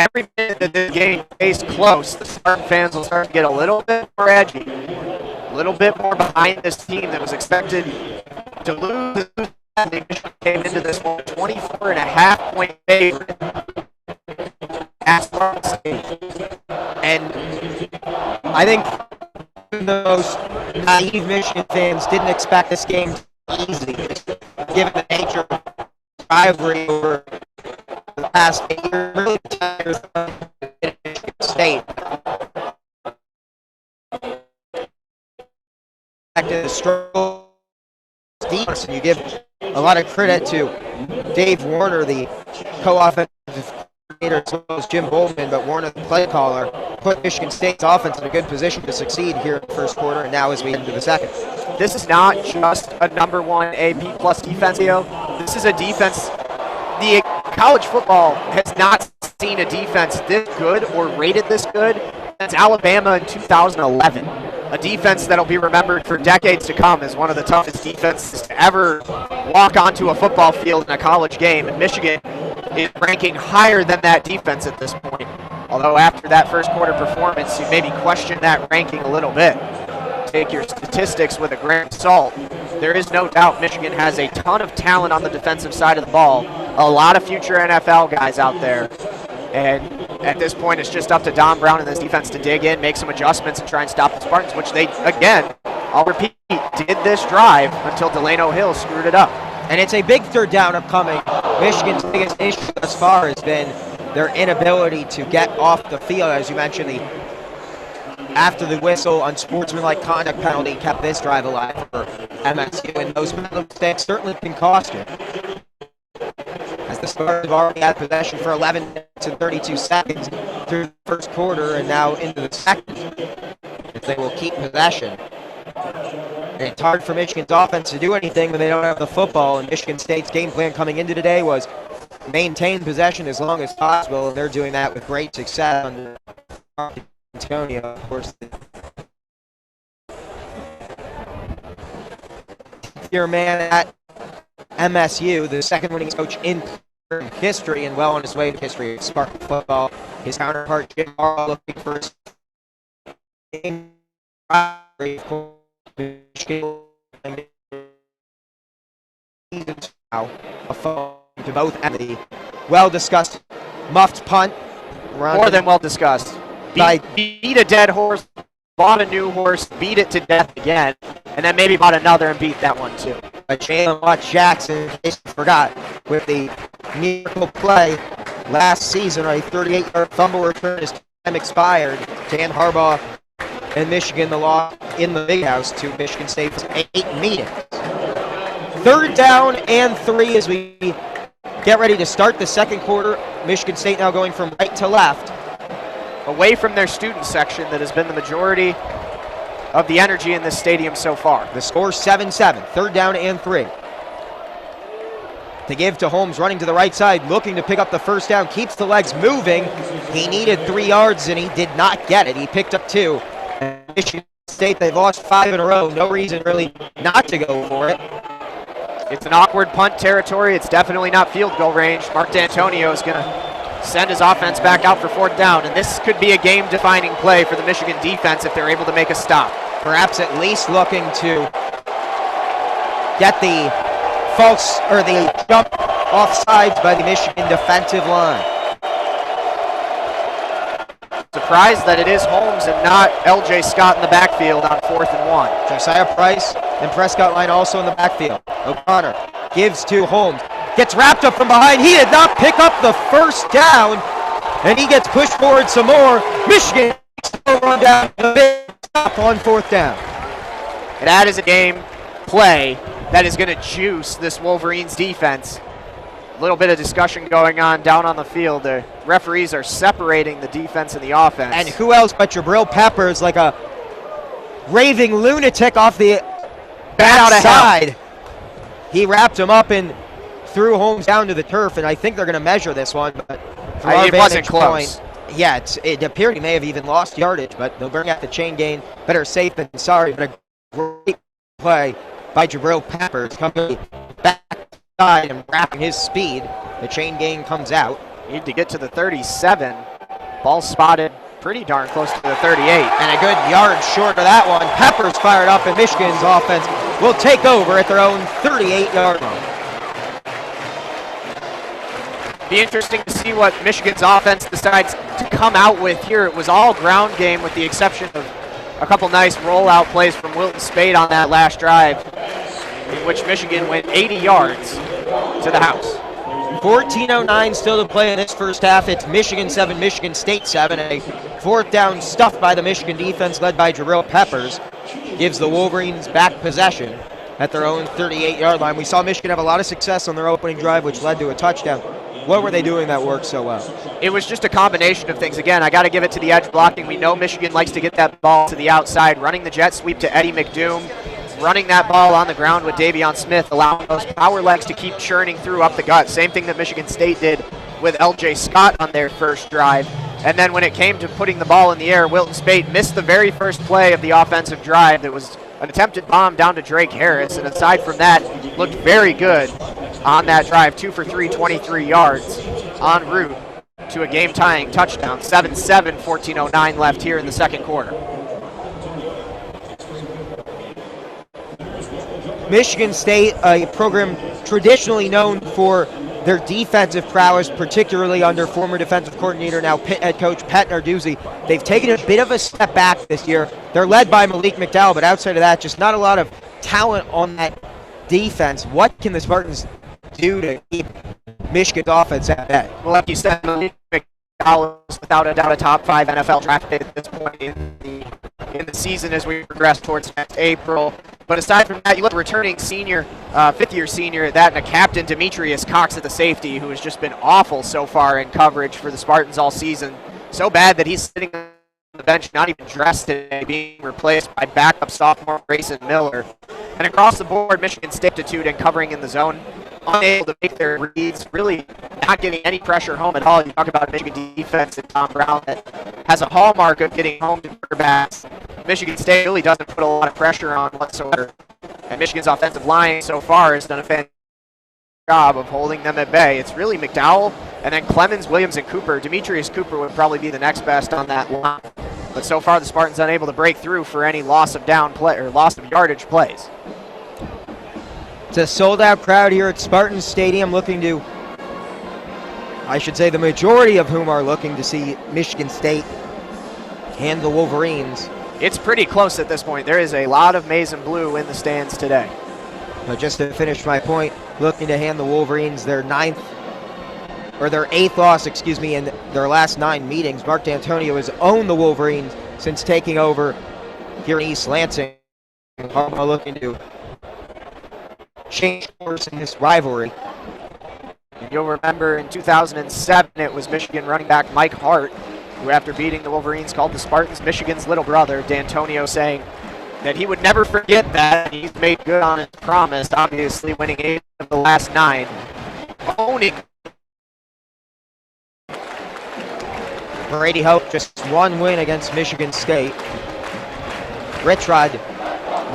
every minute that the game stays close, the Spartan fans will start to get a little bit more edgy, a little bit more behind this team that was expected to lose. Michigan came into this one 24.5-point favorite at Spartan State. And I think the most naive Michigan fans didn't expect this game to be easy, given the nature of the rivalry over the past 8 years, really 10 years in Michigan State. Back to the struggle defense, and you give a lot of credit to Dave Warner, the co-offensive coordinator, as well as Jim Boltman, but Warner, the play caller, put Michigan State's offense in a good position to succeed here in the first quarter, and now as we head into the second. This is not just a number 1 AP plus defense, Leo. This is a defense. The college football has not seen a defense this good or rated this good since Alabama in 2011. A defense that'll be remembered for decades to come as one of the toughest defenses to ever walk onto a football field in a college game. And Michigan is ranking higher than that defense at this point. Although after that first quarter performance, you maybe question that ranking a little bit. Take your statistics with a grain of salt. There is no doubt Michigan has a ton of talent on the defensive side of the ball. A lot of future NFL guys out there. And at this point, it's just up to Don Brown and this defense to dig in, make some adjustments, and try and stop the Spartans, which they, again, I'll repeat, did this drive until Delano Hill screwed it up. And it's a big third down upcoming. Michigan's biggest issue thus far has been their inability to get off the field. As you mentioned, after the whistle, unsportsmanlike conduct penalty kept this drive alive for MSU, and those mistakes certainly can cost you. As the Spartans have already had possession for 11 minutes and 32 seconds through the first quarter and now into the second, if they will keep possession. And it's hard for Michigan's offense to do anything when they don't have the football, and Michigan State's game plan coming into today was maintain possession as long as possible, and they're doing that with great success under Antonio, of course. Your man at MSU, the second winning coach in history and well on his way to history of Spartan football. His counterpart, Jim Harbaugh, looking for his game now a phone to both ends. The well-discussed muffed punt. More than well-discussed. Beat a dead horse, bought a new horse, beat it to death again, and then maybe bought another and beat that one too. But Jalen Watt Jackson, in case you forgot, with the miracle play last season, a 38-yard fumble return as time expired. Dan Harbaugh and Michigan the loss in the big house to Michigan State's 8 meetings. Third down and 3 as we get ready to start the second quarter. Michigan State now going from right to left. Away from their student section that has been the majority of the energy in this stadium so far. The score 7-7, third down and 3. To give to Holmes, running to the right side, looking to pick up the first down, keeps the legs moving. He needed 3 yards and he did not get it. He picked up 2. And Michigan State, they've lost 5 in a row. No reason really not to go for it. It's an awkward punt territory. It's definitely not field goal range. Mark D'Antonio is going to send his offense back out for fourth down, and this could be a game-defining play for the Michigan defense if they're able to make a stop. Perhaps at least looking to get the false or the jump offsides by the Michigan defensive line. Surprised that it is Holmes and not L.J. Scott in the backfield on 4th and 1. Josiah Price and Prescott line also in the backfield. O'Connor gives to Holmes. Gets wrapped up from behind. He did not pick up the first down, and he gets pushed forward some more. Michigan run down a big stop on 4th down. And that is a game play that is going to juice this Wolverines defense. A little bit of discussion going on down on the field. The referees are separating the defense and the offense. And who else but Jabril Peppers, like a raving lunatic off the backside. He wrapped him up and threw Holmes down to the turf, and I think they're going to measure this one. But from our vantage point, yeah, it appeared he may have even lost yardage, but they'll bring out the chain gain. Better safe than sorry, but a great play by Jabril Peppers coming backside and wrapping his speed. The chain gain comes out. Need to get to the 37 Ball spotted pretty darn close to the 38. And a good yard short of that one. Peppers fired up, and Michigan's offense will take over at their own 38-yard line. Be interesting to see what Michigan's offense decides to come out with here. It was all ground game with the exception of a couple nice rollout plays from Wilton Spade on that last drive, in which Michigan went 80 yards to the house. 14:09 still to play in this first half. It's Michigan 7, Michigan State 7. A fourth down stuffed by the Michigan defense led by Jabril Peppers gives the Wolverines back possession at their own 38-yard line. We saw Michigan have a lot of success on their opening drive, which led to a touchdown. What were they doing that worked so well? It was just a combination of things. Again, I got to give it to the edge blocking. We know Michigan likes to get that ball to the outside, running the jet sweep to Eddie McDoom, running that ball on the ground with Davion Smith, allowing those power legs to keep churning through up the gut. Same thing that Michigan State did with L.J. Scott on their first drive. And then when it came to putting the ball in the air, Wilton Spade missed the very first play of the offensive drive. That was an attempted bomb down to Drake Harris. And aside from that, looked very good on that drive. 2 for 3, 23 yards en route to a game-tying touchdown. 7-7, 14:09 left here in the second quarter. Michigan State, a program traditionally known for their defensive prowess, particularly under former defensive coordinator, now Pitt head coach Pat Narduzzi. They've taken a bit of a step back this year. They're led by Malik McDowell, but outside of that, just not a lot of talent on that defense. What can the Spartans do to keep Michigan's offense at bay? Well, like you said, Malik McDowell is without a doubt a top 5 NFL draft pick at this point in the season as we progress towards next April. But aside from that, you look at returning senior, fifth-year senior at that, and a captain, Demetrius Cox at the safety, who has just been awful so far in coverage for the Spartans all season. So bad that he's sitting on the bench, not even dressed today, being replaced by backup sophomore Grayson Miller. And across the board, Michigan State aptitude and covering in the zone, unable to make their reads, really not getting any pressure home at all. You talk about a Michigan defense and Tom Brown that has a hallmark of getting home to quarterbacks. Michigan State really doesn't put a lot of pressure on whatsoever. And Michigan's offensive line so far has done a fantastic job of holding them at bay. It's really McDowell and then Clemens, Williams, and Cooper. Demetrius Cooper would probably be the next best on that line. But so far the Spartans unable to break through for any loss of down play or loss of yardage plays. It's a sold-out crowd here at Spartans Stadium looking to, I should say the majority of whom are looking to see Michigan State hand the Wolverines. It's pretty close at this point. There is a lot of maize and blue in the stands today. Now just to finish my point, looking to hand the Wolverines their eighth loss, in their last 9 meetings. Mark D'Antonio has owned the Wolverines since taking over here in East Lansing. Harbaugh looking to change course in this rivalry. You'll remember in 2007, it was Michigan running back Mike Hart, who after beating the Wolverines called the Spartans Michigan's little brother. D'Antonio saying that he would never forget that. He's made good on his promise, obviously winning 8 of the last 9. Owning. Brady Hope just 1 win against Michigan State. Richrod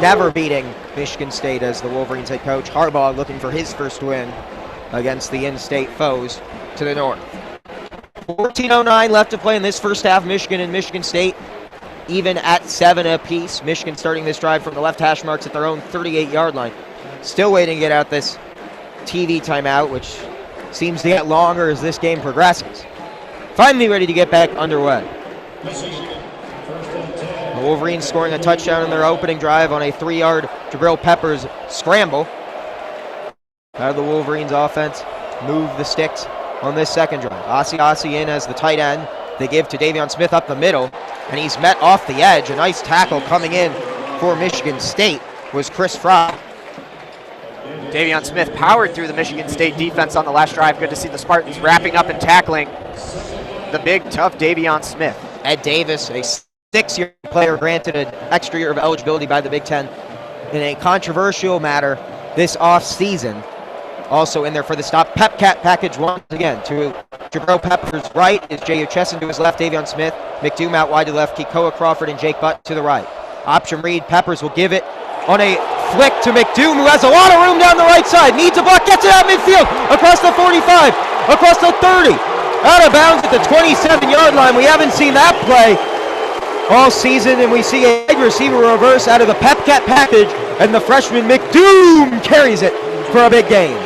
never beating Michigan State as the Wolverines head coach. Harbaugh looking for his first win against the in-state foes to the north. 14:09 left to play in this first half. Michigan and Michigan State even at 7 apiece. Michigan starting this drive from the left hash marks at their own 38-yard line. Still waiting to get out this TV timeout, which seems to get longer as this game progresses. Finally ready to get back underway. The Wolverines scoring a touchdown in their opening drive on a 3-yard Jabril Peppers scramble. How did the Wolverines offense move the sticks on this second drive? Asi in as the tight end. They give to Davion Smith up the middle, and he's met off the edge. A nice tackle coming in for Michigan State was Chris Fry. Davion Smith powered through the Michigan State defense on the last drive. Good to see the Spartans wrapping up and tackling the big, tough Davion Smith. Ed Davis, a 6-year player granted an extra year of eligibility by the Big Ten in a controversial matter this offseason. Also in there for the stop. Pepcat package once again to Jabril Peppers' right is Jay Uchesson, to his left Davion Smith. McDoom out wide to the left. Kekoa Crawford and Jake Butt to the right. Option read. Peppers will give it on a flick to McDoom, who has a lot of room down the right side. Needs a block. Gets it out midfield. Across the 45. Across the 30. out of bounds at the 27-yard line. We haven't seen that play all season, and we see a wide receiver reverse out of the Pepcat package, and the freshman McDoom carries it for a big gain.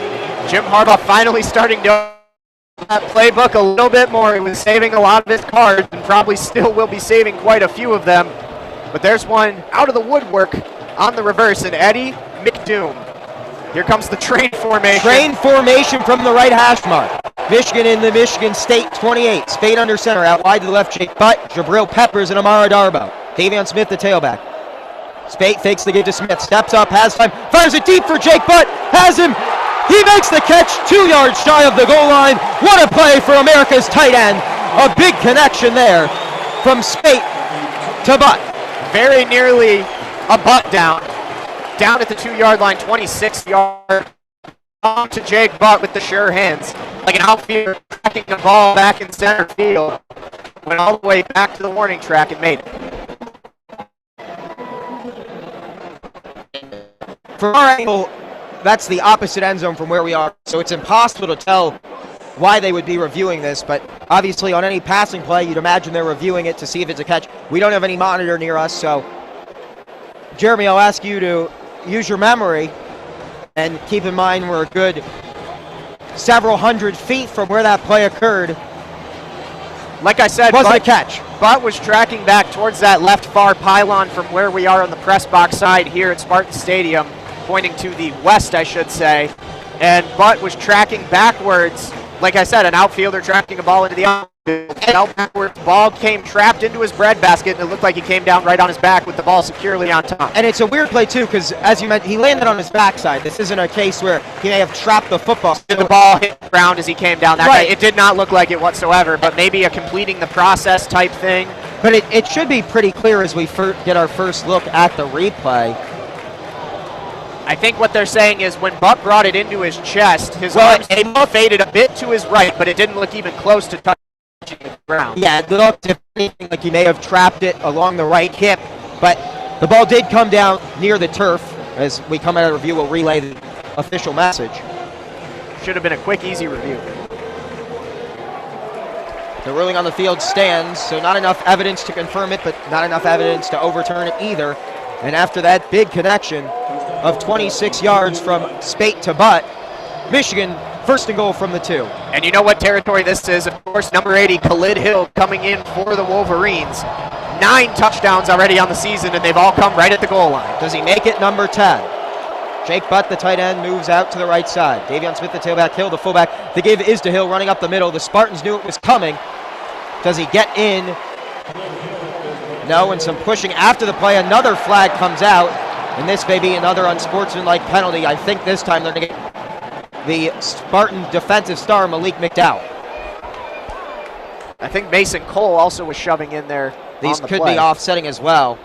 Jim Harbaugh finally starting to that playbook a little bit more. He was saving a lot of his cards and probably still will be saving quite a few of them. But there's one out of the woodwork on the reverse, and Eddie McDoom. Here comes the train formation. Train formation from the right hash mark. Michigan in the Michigan State 28. Spade under center, out wide to the left, Jake Butt, Jabril Peppers, and Amara Darbo. Davion Smith, the tailback. Spade fakes the give to Smith, steps up, has time, fires it deep for Jake Butt, has him. He makes the catch 2 yards shy of the goal line. What a play for America's tight end. A big connection there from Spate to Butt. Very nearly a butt down. Down at the 2-yard line, 26-yard. On to Jake Butt with the sure hands. Like an outfielder tracking the ball back in center field. Went all the way back to the warning track and made it. From our angle, that's the opposite end zone from where we are, so it's impossible to tell why they would be reviewing this, but obviously on any passing play, you'd imagine they're reviewing it to see if it's a catch. We don't have any monitor near us, so Jeremy, I'll ask you to use your memory and keep in mind we're a good several hundred feet from where that play occurred. Like I said, was it a catch? Butt was tracking back towards that left far pylon from where we are on the press box side here at Spartan Stadium, pointing to the west, I should say. And Butt was tracking backwards. Like I said, an outfielder tracking a ball into the outfield. Backwards, ball came trapped into his breadbasket, and it looked like he came down right on his back with the ball securely on top. And it's a weird play, too, because as you mentioned, he landed on his backside. This isn't a case where he may have trapped the football. The ball hit the ground as he came down that right. way. It did not look like it whatsoever, but maybe a completing the process type thing. But it should be pretty clear as we get our first look at the replay. I think what they're saying is when Butt brought it into his chest, his arms faded a bit to his right, but it didn't look even close to touching the ground. Yeah, it looked, if anything, like he may have trapped it along the right hip, but the ball did come down near the turf. As we come out of review, we'll relay the official message. Should have been a quick, easy review. The ruling on the field stands, so not enough evidence to confirm it, but not enough evidence to overturn it either. And after that big connection of 26 yards from Spate to Butt, Michigan first and goal from the 2. And you know what territory this is? Of course, number 80, Khalid Hill, coming in for the Wolverines. 9 touchdowns already on the season, and they've all come right at the goal line. Does he make it? Number 10. Jake Butt, the tight end, moves out to the right side. Davion Smith, the tailback, Hill, the fullback. The give is to Hill, running up the middle. The Spartans knew it was coming. Does he get in? No, and some pushing after the play. Another flag comes out, and this may be another unsportsmanlike penalty. I think this time they're going to get the Spartan defensive star, Malik McDowell. I think Mason Cole also was shoving in there. These could be offsetting as well.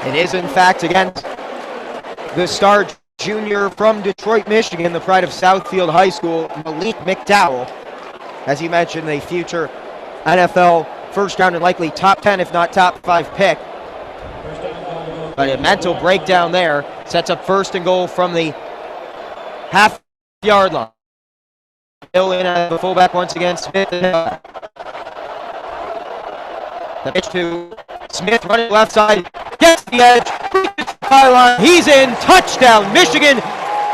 It is, in fact, against the star junior from Detroit, Michigan, the pride of Southfield High School, Malik McDowell. As you mentioned, a future NFL first round and likely top 10, if not top 5 pick. But a mental breakdown there sets up first and goal from the half-yard line. Hill in as the fullback once again, Smith. The pitch to Smith running left side, gets the edge, pylon, he's in, touchdown, Michigan,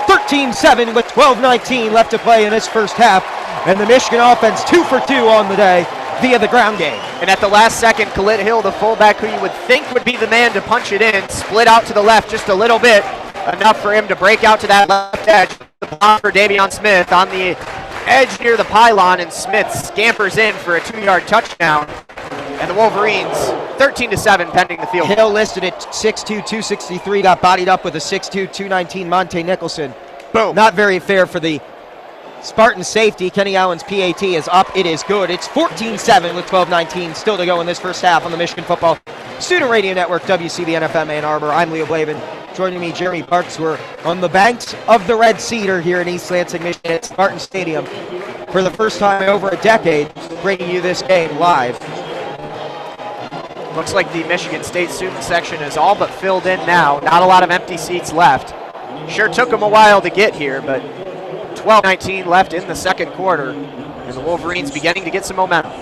13-7 with 12:19 left to play in this first half, and the Michigan offense 2 for 2 on the day via the ground game. And at the last second, Khalid Hill, the fullback who you would think would be the man to punch it in, split out to the left just a little bit, enough for him to break out to that left edge. The block for Davion Smith on the edge near the pylon, and Smith scampers in for a 2-yard touchdown. And the Wolverines, 13-7, pending the field. Hill listed at 6'2", 263, got bodied up with a 6'2", 219 Monte Nicholson. Boom. Not very fair for the Spartan safety. Kenny Allen's PAT is up. It is good. It's 14-7 with 12:19 still to go in this first half on the Michigan Football Student Radio Network, WCBN FM Ann Arbor. I'm Leo Blavin. Joining me, Jeremy Parks. We're on the banks of the Red Cedar here in East Lansing, Michigan at Spartan Stadium for the first time in over a decade, bringing you this game live. Looks like the Michigan State student section is all but filled in now. Not a lot of empty seats left. Sure took them a while to get here, but 12:19 left in the second quarter, and the Wolverines beginning to get some momentum.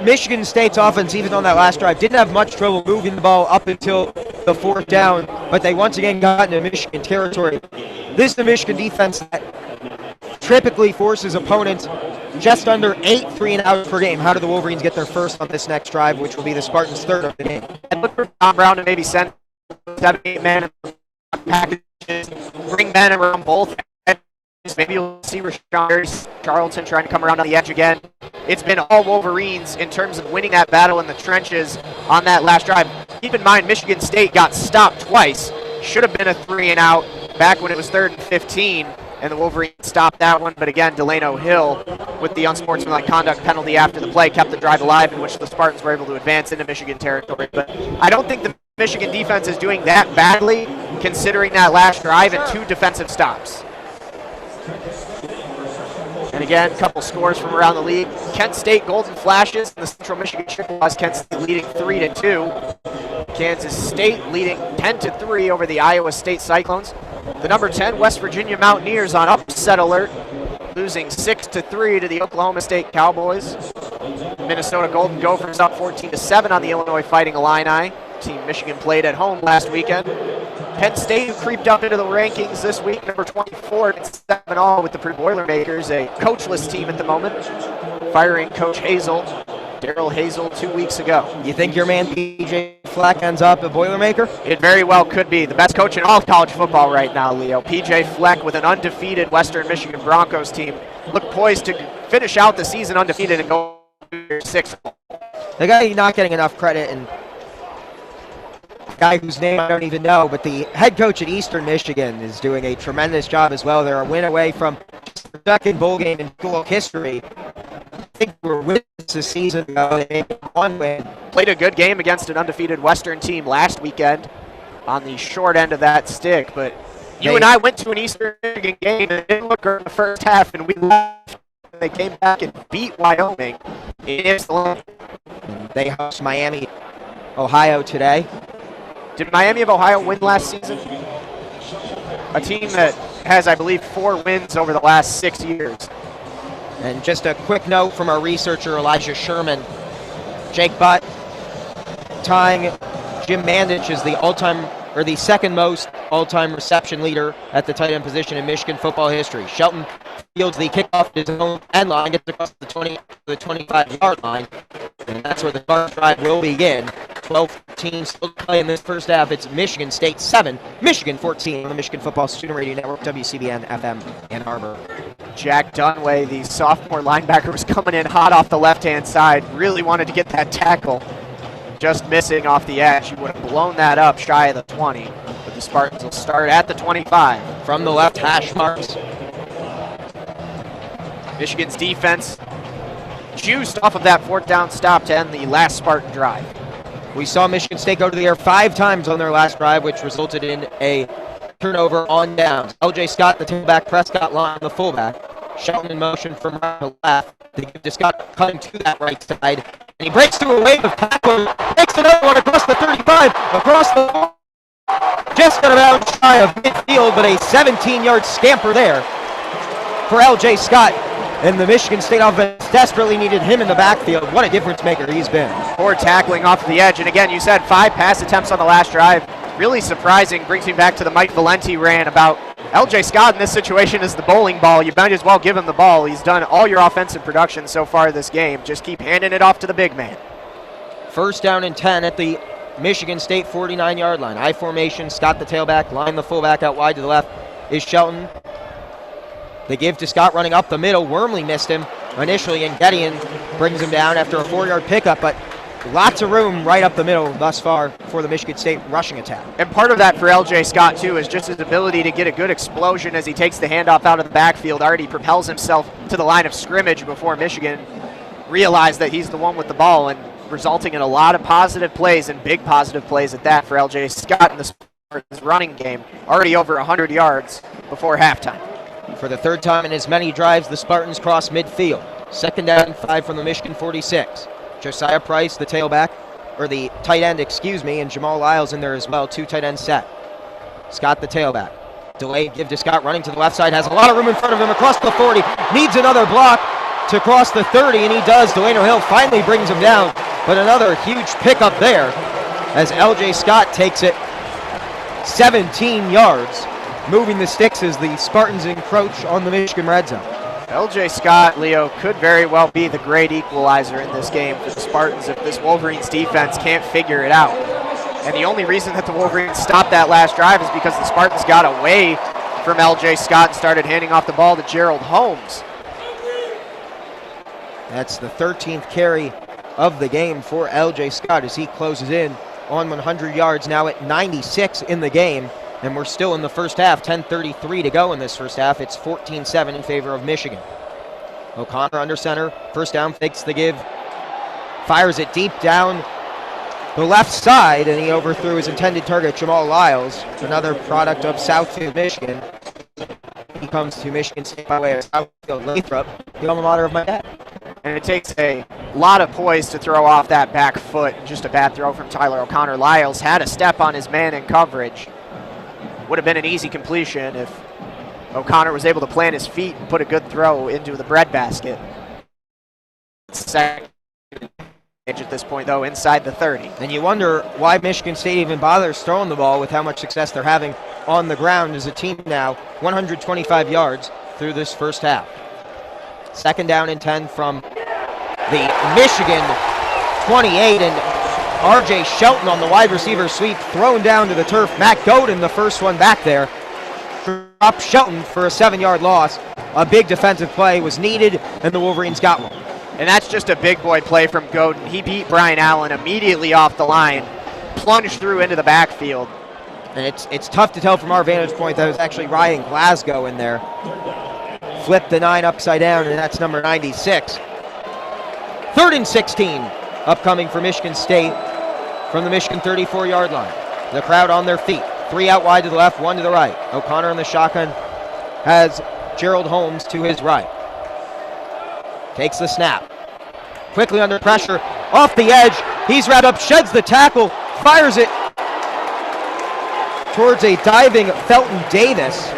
Michigan State's offense, even on that last drive, didn't have much trouble moving the ball up until the fourth down, but they once again got into Michigan territory. This is the Michigan defense that typically forces opponents just under 8 3-and-outs per game. How do the Wolverines get their first on this next drive, which will be the Spartans' third of the game? And look for Tom Brown to maybe send 7-8 man packages, bring men around both edges. Maybe you'll see Rashawn Charlton trying to come around on the edge again. It's been all Wolverines in terms of winning that battle in the trenches on that last drive. Keep in mind, Michigan State got stopped twice. Should have been a 3-and-out back when it was 3rd and 15. And the Wolverines stopped that one, but again, Delano Hill with the unsportsmanlike conduct penalty after the play kept the drive alive, in which the Spartans were able to advance into Michigan territory. But I don't think the Michigan defense is doing that badly, considering that last drive and 2 defensive stops. And again, a couple scores from around the league. Kent State Golden Flashes and the Central Michigan Chippewas. Kent State leading 3-2. Kansas State leading 10-3 over the Iowa State Cyclones. The number 10 West Virginia Mountaineers on upset alert, losing 6-3 to the Oklahoma State Cowboys. Minnesota Golden Gophers up 14-7 on the Illinois Fighting Illini. Team Michigan played at home last weekend. Penn State, who creeped up into the rankings this week, number 24, 7-all with the Purdue Boilermakers, a coachless team at the moment, firing Coach Hazel, Daryl Hazel, 2 weeks ago. You think your man PJ Fleck ends up a Boilermaker? It very well could be. The best coach in all of college football right now, Leo. PJ Fleck with an undefeated Western Michigan Broncos team. Look poised to finish out the season undefeated and go 6. The guy not getting enough credit, and guy whose name I don't even know, but the head coach at Eastern Michigan is doing a tremendous job as well. They're a win away from the second bowl game in school history. I think we're winners this season ago. They made 1 win. Played a good game against an undefeated Western team last weekend on the short end of that stick, but you and I went to an Eastern Michigan game and it didn't look good in the first half, and we left. They came back and beat Wyoming in East Lansing. They host Miami, Ohio today. Did Miami of Ohio win last season? A team that has, I believe, 4 wins over the last 6 years. And just a quick note from our researcher, Elijah Sherman. Jake Butt tying Jim Mandich as the second most all-time reception leader at the tight end position in Michigan football history. Shelton fields the kickoff to his own end line, gets across the 25-yard line, and that's where the Spartans drive will begin. 12-14 still to play in this first half. It's Michigan State 7, Michigan 14 on the Michigan Football Student Radio Network, WCBN FM Ann Arbor. Jack Dunway, the sophomore linebacker, was coming in hot off the left-hand side. Really wanted to get that tackle. Just missing off the edge. He would have blown that up shy of the 20. But the Spartans will start at the 25. From the left hash marks. Michigan's defense juiced off of that 4th down stop to end the last Spartan drive. We saw Michigan State go to the air 5 times on their last drive, which resulted in a turnover on downs. LJ Scott, the tailback, Prescott line, the fullback. Shelton in motion from right to left. They give to Scott cutting to that right side. And he breaks through a wave of tackles. Makes another one across the 35. Across the just got about shy of midfield, but a 17-yard scamper there for LJ Scott. And the Michigan State offense desperately needed him in the backfield. What a difference maker he's been. Poor tackling off the edge. And again, you said 5 pass attempts on the last drive. Really surprising. Brings me back to the Mike Valenti ran about LJ Scott in this situation is the bowling ball. You might as well give him the ball. He's done all your offensive production so far this game. Just keep handing it off to the big man. First down and 10 at the Michigan State 49-yard line. I formation, Scott the tailback, line the fullback out wide to the left is Shelton. They give to Scott running up the middle. Wormley missed him initially, and Gideon brings him down after a 4-yard pickup, but lots of room right up the middle thus far for the Michigan State rushing attack. And part of that for LJ Scott, too, is just his ability to get a good explosion as he takes the handoff out of the backfield. Already propels himself to the line of scrimmage before Michigan realized that he's the one with the ball, and resulting in a lot of positive plays, and big positive plays at that for LJ Scott in the Spartans running game. Already over 100 yards before halftime. For the 3rd time in as many drives, the Spartans cross midfield. 2nd down and 5 from the Michigan 46. Josiah Price, the tailback, or the tight end, excuse me, and Jamal Lyles in there as well. 2 tight end set. Scott the tailback. Delayed give to Scott, running to the left side, has a lot of room in front of him across the 40, needs another block to cross the 30, and he does. Delano Hill finally brings him down, but another huge pickup there as LJ Scott takes it 17 yards, moving the sticks as the Spartans encroach on the Michigan red zone. LJ Scott, Leo, could very well be the great equalizer in this game for the Spartans if this Wolverines defense can't figure it out. And the only reason that the Wolverines stopped that last drive is because the Spartans got away from LJ Scott and started handing off the ball to Gerald Holmes. That's the 13th carry of the game for LJ Scott as he closes in on 100 yards, now at 96 in the game. And we're still in the first half, 10:33 to go in this first half. It's 14-7 in favor of Michigan. O'Connor under center, first down, fakes the give, fires it deep down the left side, and he overthrew his intended target, Jamal Lyles, another product of Southfield, Michigan. He comes to Michigan State by way of Southfield, Lathrop, the alma mater of my dad. And it takes a lot of poise to throw off that back foot. Just a bad throw from Tyler O'Connor. Lyles had a step on his man in coverage. Would have been an easy completion if O'Connor was able to plant his feet and put a good throw into the breadbasket. Second at this point, though, inside the 30. And you wonder why Michigan State even bothers throwing the ball with how much success they're having on the ground as a team now, 125 yards through this first half. Second down and 10 from the Michigan 28, and R.J. Shelton on the wide receiver sweep, thrown down to the turf. Matt Godin, the first one back there, dropped Shelton for a 7-yard loss. A big defensive play was needed, and the Wolverines got one. And that's just a big boy play from Godin. He beat Brian Allen immediately off the line, plunged through into the backfield. And it's tough to tell from our vantage point that it was actually Ryan Glasgow in there. Flipped the 9 upside down, and that's number 96. 3rd and 16 upcoming for Michigan State from the Michigan 34-yard line. The crowd on their feet. 3 out wide to the left, 1 to the right. O'Connor in the shotgun has Gerald Holmes to his right. Takes the snap. Quickly under pressure, off the edge. He's wrapped up, sheds the tackle, fires it towards a diving Felton Davis,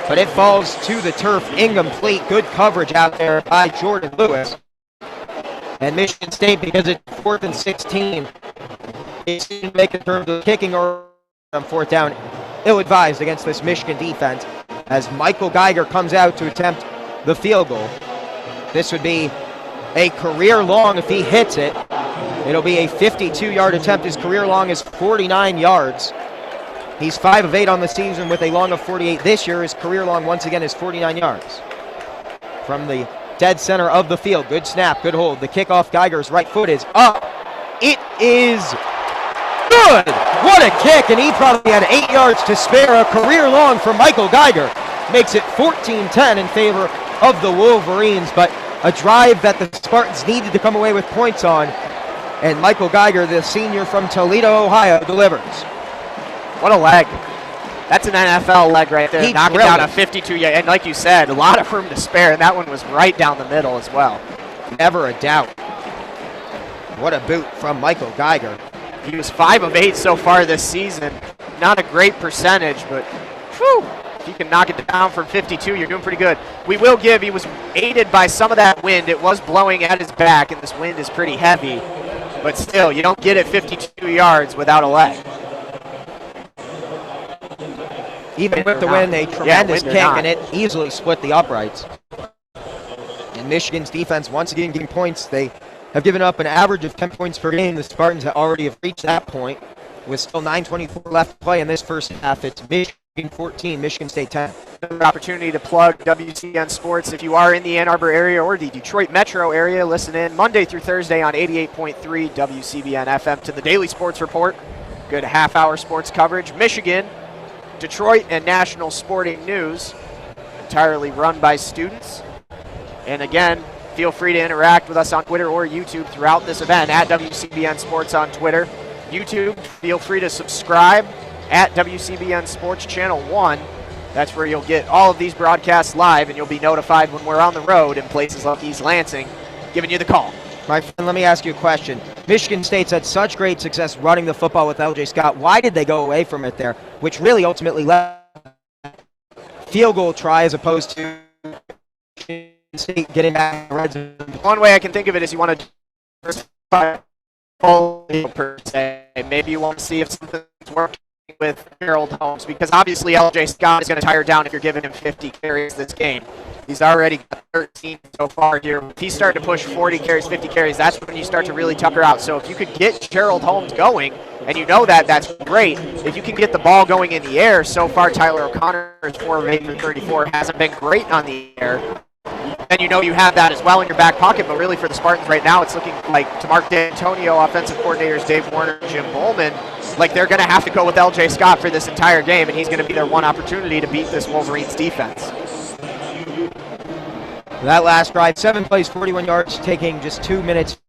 but it falls to the turf, incomplete. Good coverage out there by Jordan Lewis. And Michigan State, because it's 4th and 16, it didn't make in terms of kicking or on 4th down. Ill-advised against this Michigan defense as Michael Geiger comes out to attempt the field goal. This would be a career long if he hits it. It'll be a 52-yard attempt. His career long is 49 yards. He's 5 of 8 on the season with a long of 48 this year. His career long, once again, is 49 yards. From the dead center of the field. Good snap, good hold. The kickoff, Geiger's right foot is up. It is good. What a kick, and he probably had 8 yards to spare. A career long for Michael Geiger. Makes it 14-10 in favor of the Wolverines, but a drive that the Spartans needed to come away with points on, and Michael Geiger, the senior from Toledo, Ohio, delivers. What a leg. That's an NFL leg right there. Knocking down a 52-yard, and like you said, a lot of room to spare, and that one was right down the middle as well. Never a doubt. What a boot from Michael Geiger. He was 5 of 8 so far this season. Not a great percentage, but whew, if you can knock it down from 52, you're doing pretty good. We will give, he was aided by some of that wind. It was blowing at his back, and this wind is pretty heavy. But still, you don't get it 52 yards without a leg. Even with the wind, a tremendous kick, and it easily split the uprights. And Michigan's defense, once again, getting points. They have given up an average of 10 points per game. The Spartans already have reached that point with still 9:24 left to play in this first half. It's Michigan 14, Michigan State 10. Another opportunity to plug WCBN Sports. If you are in the Ann Arbor area or the Detroit metro area, listen in Monday through Thursday on 88.3 WCBN FM to the Daily Sports Report. Good half-hour sports coverage. Michigan, Detroit, and national sporting news, entirely run by students. And again, feel free to interact with us on Twitter or YouTube throughout this event at WCBN Sports on Twitter. YouTube, feel free to subscribe at WCBN Sports Channel 1. That's where you'll get all of these broadcasts live, and you'll be notified when we're on the road in places like East Lansing, giving you the call. My friend, let me ask you a question. Michigan State's had such great success running the football with L.J. Scott. Why did they go away from it there, which really ultimately led field goal try as opposed to Michigan State getting back in the red zone? One way I can think of it is you want to per se. Maybe you want to see if something's working with Harold Holmes, because obviously L.J. Scott is going to tire down if you're giving him 50 carries this game. He's already got 13 so far here. If he's starting to push 40 carries, 50 carries, that's when you start to really tucker out. So if you could get Harold Holmes going, and you know that, that's great. If you can get the ball going in the air, so far Tyler O'Connor is 4 of 8 for 34, hasn't been great on the air. Then you know you have that as well in your back pocket, but really for the Spartans right now, it's looking like, to Mark D'Antonio, offensive coordinators Dave Warner, Jim Bowman, like they're going to have to go with L.J. Scott for this entire game, and he's going to be their one opportunity to beat this Wolverines defense. That last drive, 7 plays, 41 yards, taking just 2 minutes.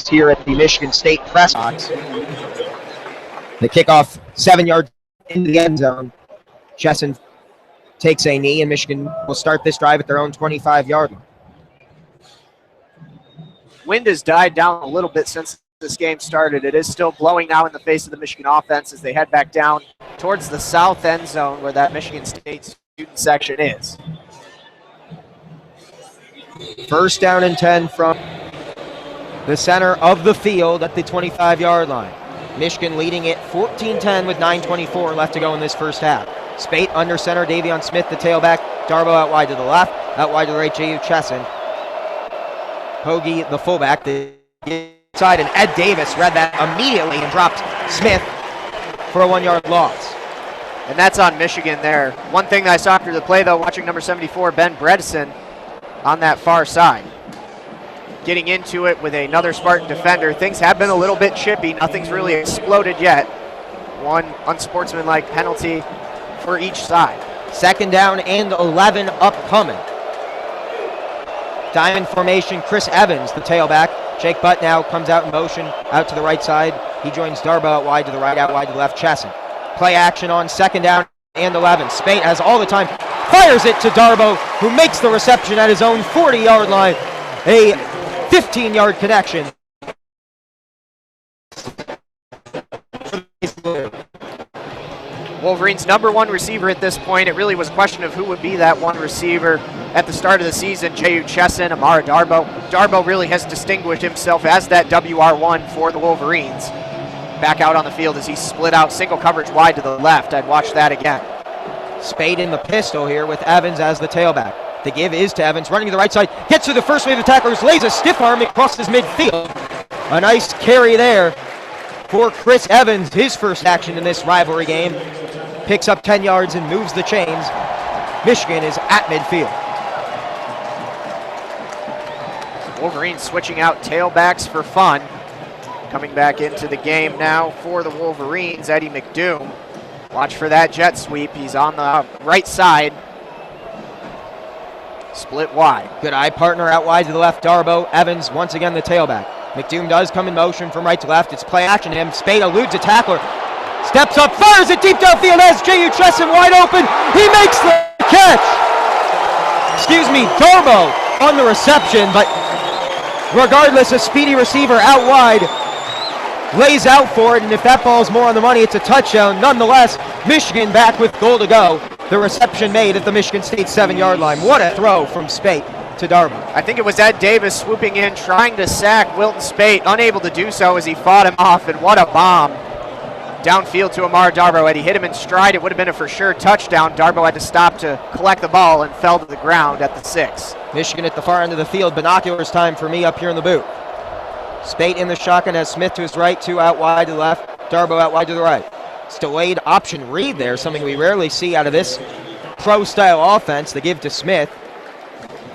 Here at the Michigan State press box. The kickoff 7 yards into the end zone. Chesson takes a knee, and Michigan will start this drive at their own 25-yard line. Wind has died down a little bit since this game started. It is still blowing now in the face of the Michigan offense as they head back down towards the south end zone where that Michigan State student section is. First down and 10 from the center of the field at the 25-yard line. Michigan leading it 14-10 with 9:24 left to go in this first half. Spate under center, Davion Smith, the tailback. Darbo out wide to the left, out wide to the right, J.U. Chesson. Hoagie, the fullback, the side, and Ed Davis read that immediately and dropped Smith for a 1-yard loss. And that's on Michigan there. One thing that I saw after the play, though, watching number 74, Ben Bredesen, on that far side. Getting into it with another Spartan defender. Things have been a little bit chippy. Nothing's really exploded yet. One unsportsmanlike penalty for each side. Second down and 11 upcoming. Diamond formation, Chris Evans, the tailback. Jake Butt now comes out in motion, out to the right side. He joins Darbo out wide to the right, out wide to the left, Chesson. Play action on second down and 11. Spate has all the time, fires it to Darbo, who makes the reception at his own 40-yard line. A 15-yard connection. Wolverines' number one receiver at this point. It really was a question of who would be that one receiver at the start of the season. J.U. Chesson, Amara Darbo. Darbo really has distinguished himself as that WR1 for the Wolverines. Back out on the field as he split out single coverage wide to the left. I'd watch that again. Spade in the pistol here with Evans as the tailback. The give is to Evans, running to the right side, gets to the first wave of tacklers, lays a stiff arm across his midfield. A nice carry there for Chris Evans, his first action in this rivalry game. Picks up 10 yards and moves the chains. Michigan is at midfield. Wolverines switching out tailbacks for fun. Coming back into the game now for the Wolverines, Eddie McDoom. Watch for that jet sweep. He's on the right side. Split wide. Good eye partner out wide to the left, Darbo. Evans once again the tailback. McDoom does come in motion from right to left. It's play action to him. Spade eludes a tackler. Steps up, fires it deep downfield as J.U. Chesson wide open. He makes the catch! Excuse me, Darbo on the reception, but regardless, a speedy receiver out wide lays out for it, and if that ball's more on the money, it's a touchdown. Nonetheless, Michigan back with goal to go. The reception made at the Michigan State 7-yard line. What a throw from Spate to Darbo. I think it was Ed Davis swooping in, trying to sack Wilton Spate, unable to do so as he fought him off, and what a bomb. Downfield to Amar Darbo. Had he hit him in stride, it would have been a for sure touchdown. Darbo had to stop to collect the ball and fell to the ground at the 6. Michigan at the far end of the field. Binoculars time for me up here in the booth. Spate in the shotgun has Smith to his right, 2 out wide to the left, Darbo out wide to the right. It's delayed option read there, something we rarely see out of this pro-style offense. They give to Smith.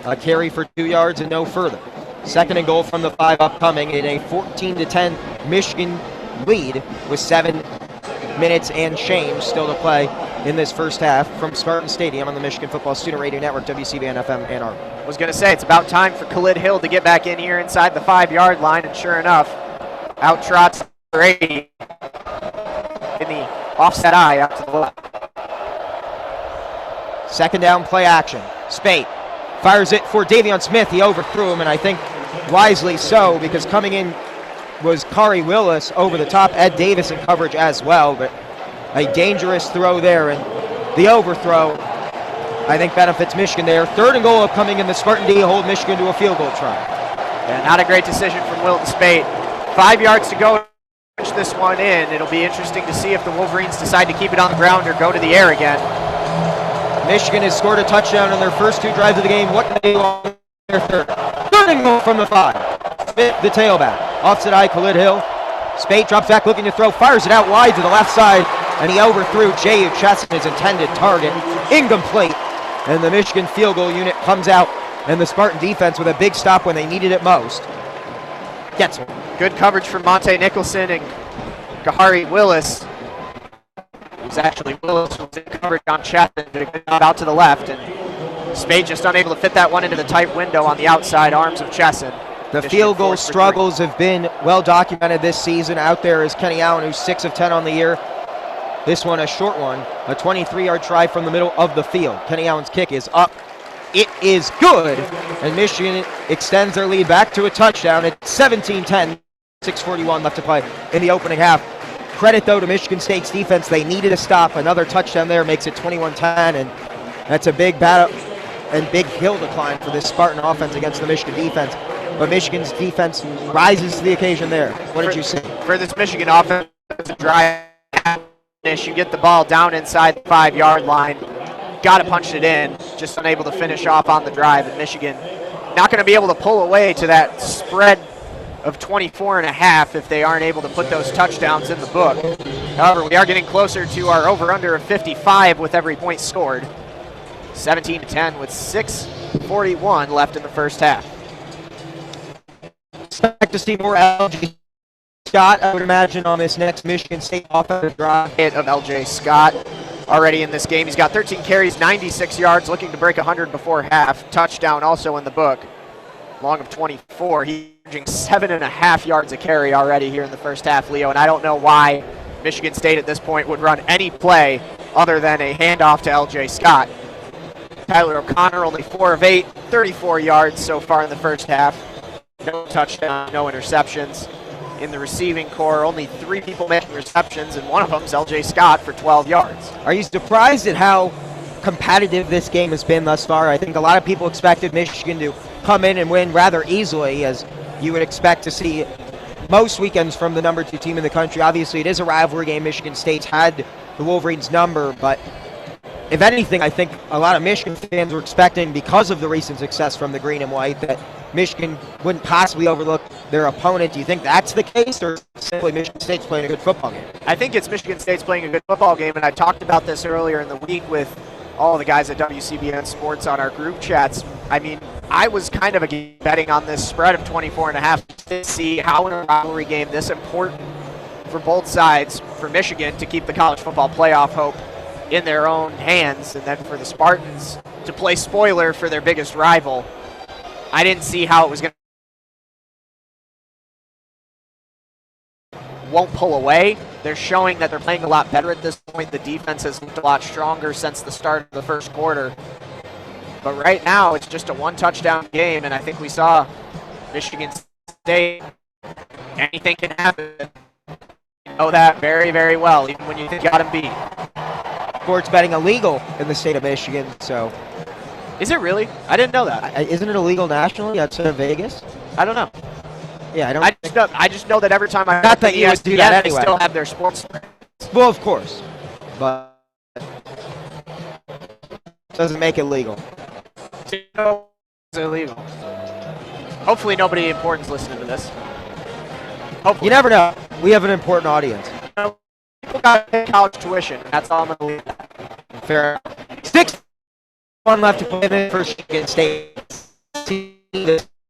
A carry for 2 yards and no further. 2nd and goal from the 5 upcoming in a 14-10 Michigan lead with 7 minutes and change still to play in this first half from Spartan Stadium on the Michigan Football Student Radio Network, WCBN FM Ann Arbor. I was going to say, it's about time for Khalid Hill to get back in here inside the 5-yard line, and sure enough, out trots Brady in the offset eye out to the left. 2nd down play action. Spate fires it for Davion Smith. He overthrew him, and I think wisely so, because coming in was Kari Willis over the top. Ed Davis in coverage as well, but a dangerous throw there, and the overthrow, I think, benefits Michigan there. 3rd and goal upcoming, in the Spartan D hold Michigan to a field goal try. Yeah, not a great decision from Wilton Spate. 5 yards to go. Push this one in. It'll be interesting to see if the Wolverines decide to keep it on the ground or go to the air again. Michigan has scored a touchdown on their first 2 drives of the game. What can they do on their 3rd? 3rd and goal from the 5. Smith, the tailback. Offset eye, Khalid Hill. Spate drops back looking to throw, fires it out wide to the left side, and he overthrew J.U. Chesson, his intended target. Incomplete. And the Michigan field goal unit comes out, and the Spartan defense with a big stop when they needed it most gets one. Good coverage from Monte Nicholson and Kahari Willis. It was actually Willis who was in coverage on Chesson, but out to the left, and Spate just unable to fit that one into the tight window on the outside arms of Chesson. The field goal struggles have been well documented this season. Out there is Kenny Allen, who's 6 of 10 on the year. This one a short one, a 23-yard try from the middle of the field. Kenny Allen's kick is up. It is good, and Michigan extends their lead back to a touchdown at 17-10, 6:41 left to play in the opening half. Credit, though, to Michigan State's defense. They needed a stop. Another touchdown there makes it 21-10, and that's a big battle and big hill to climb for this Spartan offense against the Michigan defense. But Michigan's defense rises to the occasion there. What did you see? For this Michigan offense, it's a dry finish. You get the ball down inside the 5-yard line. Got to punch it in. Just unable to finish off on the drive. And Michigan not going to be able to pull away to that spread of 24.5 if they aren't able to put those touchdowns in the book. However, we are getting closer to our over-under of 55 with every point scored. 17-10 with 6:41 left in the first half. Expect to see more LJ Scott, I would imagine, on this next Michigan State offensive drive. Hit of LJ Scott already in this game. He's got 13 carries, 96 yards, looking to break 100 before half. Touchdown also in the book. Long of 24. He's averaging 7.5 yards a carry already here in the first half, Leo, and I don't know why Michigan State at this point would run any play other than a handoff to LJ Scott. Tyler O'Connor only 4 of 8, 34 yards so far in the first half. No touchdown, no interceptions. In the receiving core, only 3 people making receptions, and one of them is LJ Scott for 12 yards. Are you surprised at how competitive this game has been thus far? I think a lot of people expected Michigan to come in and win rather easily, as you would expect to see most weekends from the number 2 team in the country. Obviously, it is a rivalry game. Michigan State's had the Wolverines' number, but if anything, I think a lot of Michigan fans were expecting, because of the recent success from the green and white, that Michigan wouldn't possibly overlook their opponent. Do you think that's the case, or simply Michigan State's playing a good football game? I think it's Michigan State's playing a good football game, and I talked about this earlier in the week with all the guys at WCBN Sports on our group chats. I mean, I was kind of betting on this spread of 24.5 to see how in a rivalry game this important for both sides, for Michigan to keep the college football playoff hope in their own hands, and then for the Spartans to play spoiler for their biggest rival. I didn't see how it was going to. won't pull away. They're showing that they're playing a lot better at this point. The defense has looked a lot stronger since the start of the first quarter. But right now, it's just a one-touchdown game, and I think we saw Michigan State. Anything can happen. You know that very, very well, even when you think you got them beat. Sports betting illegal in the state of Michigan, so. Is it really? I didn't know that. Isn't it illegal nationally outside of Vegas? I don't know. Yeah, I don't. I just know that every time I Not that you would do that anyway. They still have their sports. Well, of course, but doesn't make it legal. It's illegal. Hopefully nobody important's listening to this. Hopefully. You never know. We have an important audience. People got to pay college tuition. That's all I'm going to leave that. Fair. 6-1 left to play for Michigan State.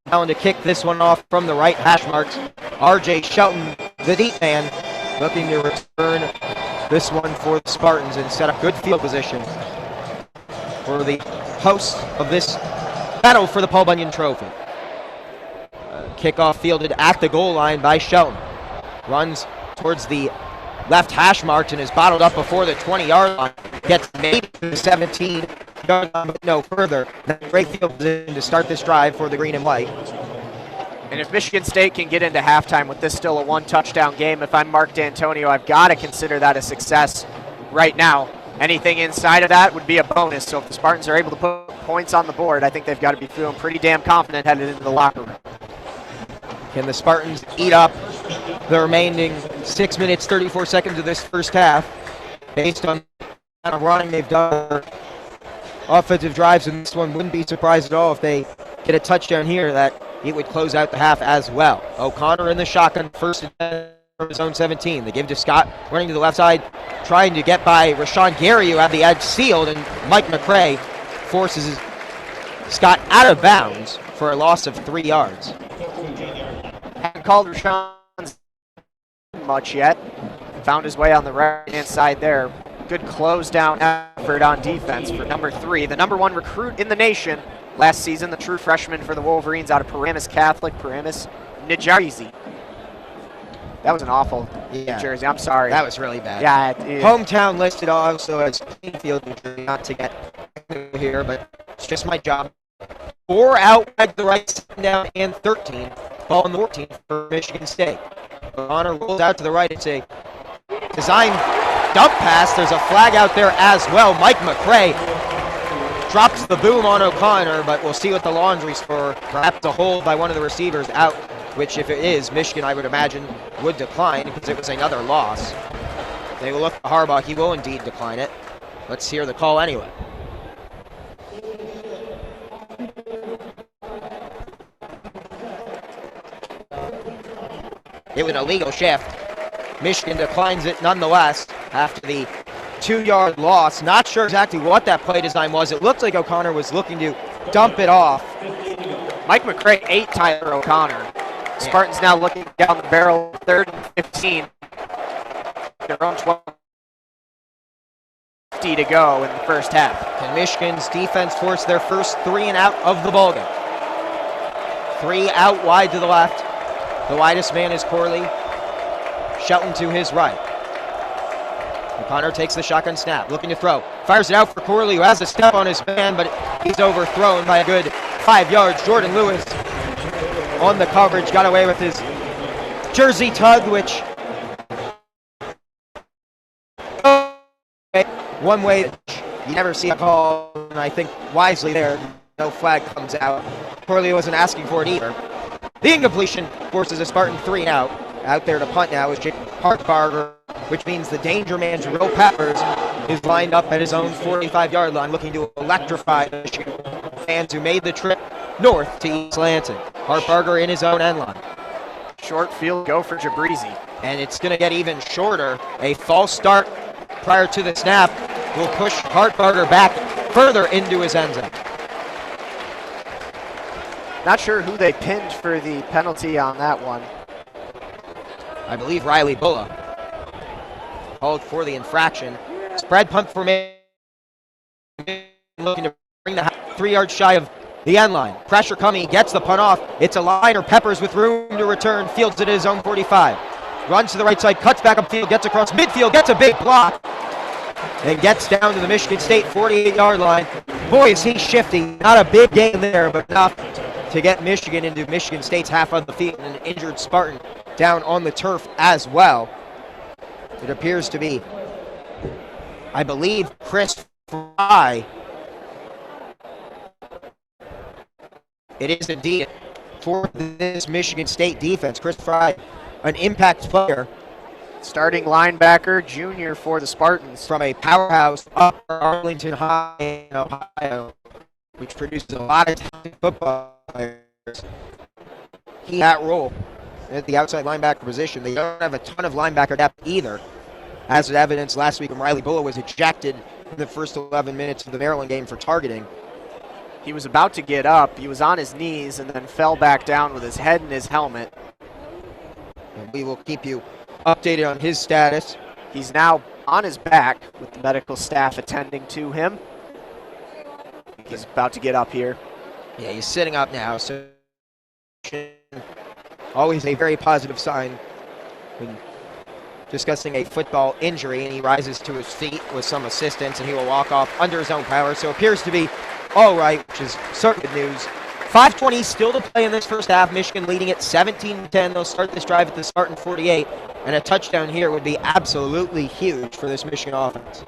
Allen to kick this one off from the right hash marks. R.J. Shelton, the deep man, looking to return this one for the Spartans and set up good field position for the hosts of this battle for the Paul Bunyan Trophy. Kickoff fielded at the goal line by Shelton. Runs towards the left hash marks and is bottled up before the 20-yard line. Gets maybe to the 17, but no further. Great field position to start this drive for the green and white. And if Michigan State can get into halftime with this still a one-touchdown game, if I'm Mark D'Antonio, I've got to consider that a success right now. Anything inside of that would be a bonus. So if the Spartans are able to put points on the board, I think they've got to be feeling pretty damn confident headed into the locker room. Can the Spartans eat up the remaining 6 minutes, 34 seconds of this first half based on the kind of running they've done? Offensive drives in this one, wouldn't be surprised at all if they get a touchdown here that it would close out the half as well. O'Connor in the shotgun, first and 10 from his own 17. They give to Scott, running to the left side, trying to get by Rashawn Gary, who had the edge sealed, and Mike McCray forces Scott out of bounds for a loss of 3 yards. Haven't called Rashawn much yet. Found his way on the right-hand side there. Good close-down effort on defense for number 3, the number 1 recruit in the nation last season, the true freshman for the Wolverines out of Paramus Catholic, Paramus, Nijarizi. That was an awful New Jersey. I'm sorry. That was really bad. Yeah. Hometown listed also as Plainfield, New Jersey, not to get here, but it's just my job. 4 out at the right, 7 down, and 13. Ball on the 14 for Michigan State. O'Connor rolls out to the right. It's a design dump pass. There's a flag out there as well. Mike McCray drops the boom on O'Connor, but we'll see what the laundry's for. Perhaps a hold by one of the receivers out, which if it is, Michigan, I would imagine, would decline because it was another loss. They will look at Harbaugh. He will indeed decline it. Let's hear the call anyway. It was an illegal shift. Michigan declines it nonetheless after the 2-yard loss. Not sure exactly what that play design was. It looked like O'Connor was looking to dump it off. Mike McCray ate Tyler O'Connor. Spartans now looking down the barrel, 3rd and 15. Their own 20 to go in the first half. Can Michigan's defense force their first 3 and out of the ballgame? 3 out wide to the left. The widest man is Corley. Shelton to his right. O'Connor takes the shotgun snap, looking to throw. Fires it out for Corley, who has a step on his man, but he's overthrown by a good 5 yards. Jordan Lewis on the coverage, got away with his jersey tug, which one way you never see a call, and I think wisely there, no flag comes out. Corley wasn't asking for it either. The incompletion forces a Spartan 3 and out. Out there to punt now is Jake Hartbarger, which means the danger man, Jerome Peppers, is lined up at his own 45-yard line, looking to electrify the Michigan fans who made the trip north to East Lansing. Hartbarger in his own end line. Short field go for Jabrizi. And it's going to get even shorter. A false start prior to the snap will push Hartbarger back further into his end zone. Not sure who they pinned for the penalty on that one. I believe Riley Bulla called for the infraction. Spread punt formation, looking to bring the 3 yards shy of the end line. Pressure coming, he gets the punt off. It's a liner, Peppers with room to return, fields it at his own 45. runs to the right side, cuts back upfield, gets across midfield, gets a big block, and gets down to the Michigan State 48-yard line. Boy, is he shifty. Not a big game there, but enough to get Michigan into Michigan State's half of the field, and an injured Spartan down on the turf as well. It appears to be, I believe, Chris Fry. It is indeed for this Michigan State defense. Chris Fry, an impact player. Starting linebacker, junior for the Spartans. From a powerhouse up Arlington High in Ohio, which produces a lot of talented football players. He had that role at the outside linebacker position. They don't have a ton of linebacker depth either, as was evidenced last week when Riley Bulla was ejected in the first 11 minutes of the Maryland game for targeting. He was about to get up. He was on his knees and then fell back down with his head in his helmet. And we will keep you updated on his status. He's now on his back with the medical staff attending to him. He's about to get up here. Yeah, he's sitting up now, so always a very positive sign when discussing a football injury, and he rises to his feet with some assistance, and he will walk off under his own power. So it appears to be all right, which is certainly good news. 5:20 still to play in this first half. Michigan leading it 17-10. They'll start this drive at the Spartan 48, and a touchdown here would be absolutely huge for this Michigan offense.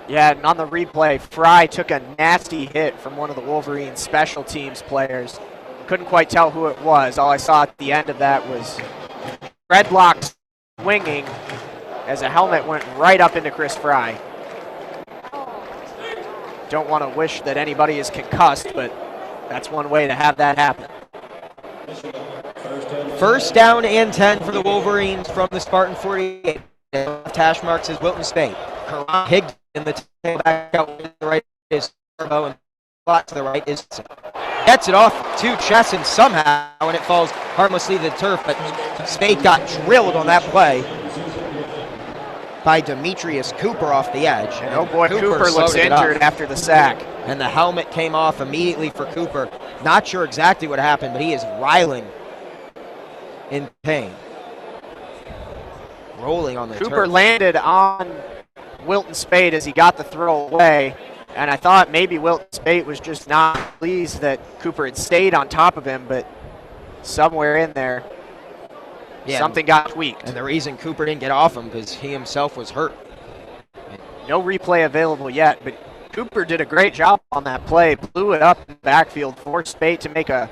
Yeah, and on the replay, Fry took a nasty hit from one of the Wolverines special teams players. Couldn't quite tell who it was. All I saw at the end of that was red blocks swinging as a helmet went right up into Chris Fry. Don't want to wish that anybody is concussed, but that's one way to have that happen. First down and 10 for the Wolverines from the Spartan 48. Hash marks is Wilton Spade. Karan Higdon in the tailback out to the right is Turbo, and spot to the right is gets it off to Chesson somehow, and it falls harmlessly to the turf, but Spade got drilled on that play by Demetrius Cooper off the edge. And oh boy, Cooper looks injured after the sack. And the helmet came off immediately for Cooper. Not sure exactly what happened, but he is writhing in pain. Rolling on the turf. Cooper landed on Wilton Spade as he got the throw away, and I thought maybe Wilton Spade was just not pleased that Cooper had stayed on top of him, but somewhere in there, something got tweaked. And the reason Cooper didn't get off him because he himself was hurt. No replay available yet, but Cooper did a great job on that play, blew it up in the backfield, forced Spade to make a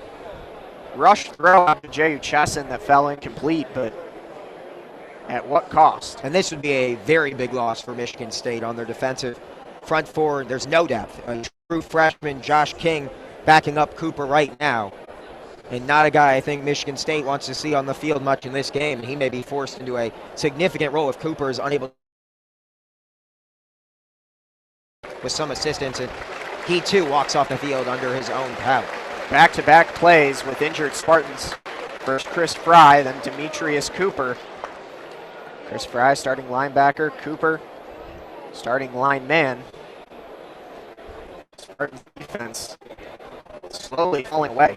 rush throw out to J.U. Chesson that fell incomplete, but at what cost? And this would be a very big loss for Michigan State on their defensive front four. There's no depth. A true freshman, Josh King, backing up Cooper right now. And not a guy I think Michigan State wants to see on the field much in this game. He may be forced into a significant role if Cooper is unable with some assistance, and he too walks off the field under his own power. Back-to-back plays with injured Spartans. First Chris Fry, then Demetrius Cooper. Chris Fry starting linebacker, Cooper starting lineman. Spartan defense slowly falling away.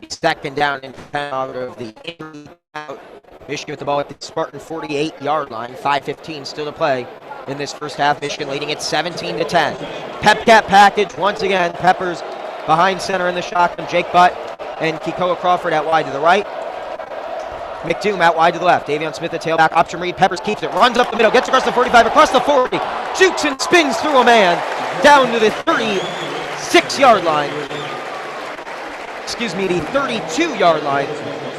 Second down and 10 out of the injury out. Michigan with the ball at the Spartan 48-yard line. 5:15 still to play in this first half. Michigan leading it 17-10. Pepcat package once again. Peppers behind center in the shotgun. Jake Butt and Kekoa Crawford out wide to the right. McDoom out wide to the left. Davion Smith, the tailback. Option read. Peppers keeps it. Runs up the middle. Gets across the 45. Across the 40. Jukes and spins through a man. Down to the 36-yard line. Excuse me, the 32-yard line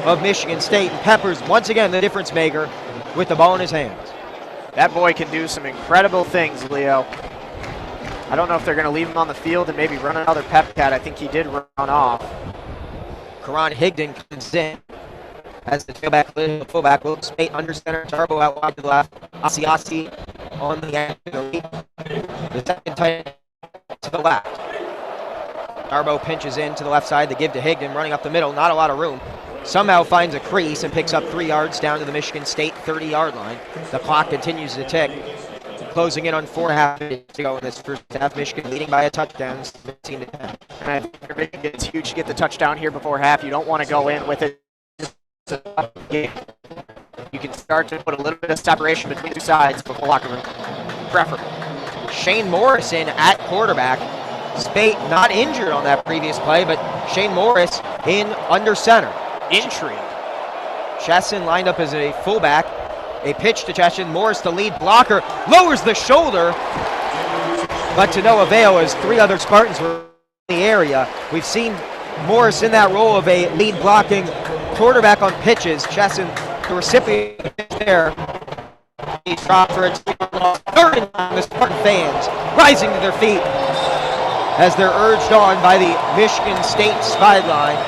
of Michigan State. And Peppers, once again, the difference maker with the ball in his hands. That boy can do some incredible things, Leo. I don't know if they're going to leave him on the field and maybe run another Pepcat. I think he did run off. Karan Higdon comes in as the tailback, the fullback. Wilton Spate under center. Turbo out wide to the left. Asiasi on the end of the lead. The second tight end to the left. Darbo pinches in to the left side. The give to Higdon, running up the middle. Not a lot of room. Somehow finds a crease and picks up 3 yards down to the Michigan State 30-yard line. The clock continues to tick. Closing in on 4.5 minutes to go in this first half. Michigan leading by a touchdown, 17-10. And I think Michigan, it's huge to get the touchdown here before half. You don't want to go in with it game. You can start to put a little bit of separation between the two sides of the locker room. Preferable. Shane Morrison at quarterback. Spate not injured on that previous play, but Shane Morris in under center. Intrigue. Chesson lined up as a fullback. A pitch to Chesson. Morris, the lead blocker, lowers the shoulder, but to no avail as three other Spartans were in the area. We've seen Morris in that role of a lead blocking quarterback on pitches. Chesson, the recipient there. He's dropped for a third and nine. The Spartan fans rising to their feet as they're urged on by the Michigan State sideline.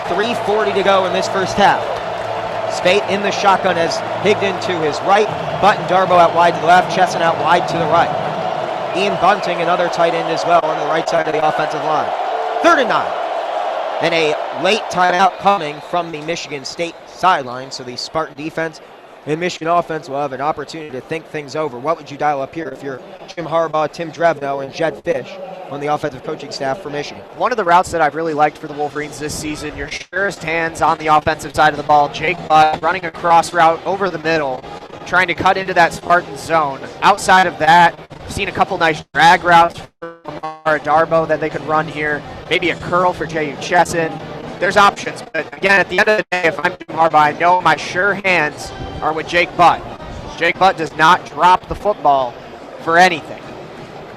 3:40 to go in this first half. Spate in the shotgun as Higdon to his right, Button Darbo out wide to the left, Chesson out wide to the right. Ian Bunting, another tight end as well, on the right side of the offensive line. 3rd and 9. And a late timeout coming from the Michigan State sideline, so the Spartan defense and Michigan offense will have an opportunity to think things over. What would you dial up here if you're Jim Harbaugh, Tim Drevno, and Jed Fish on the offensive coaching staff for Michigan? One of the routes that I've really liked for the Wolverines this season, your surest hands on the offensive side of the ball. Jake Butt running a cross route over the middle, trying to cut into that Spartan zone. Outside of that, I've seen a couple nice drag routes from Darbo that they could run here. Maybe a curl for J.U. Chesson. There's options, but again, at the end of the day, if I'm Jim Harbaugh, I know my sure hands are with Jake Butt. Jake Butt does not drop the football for anything.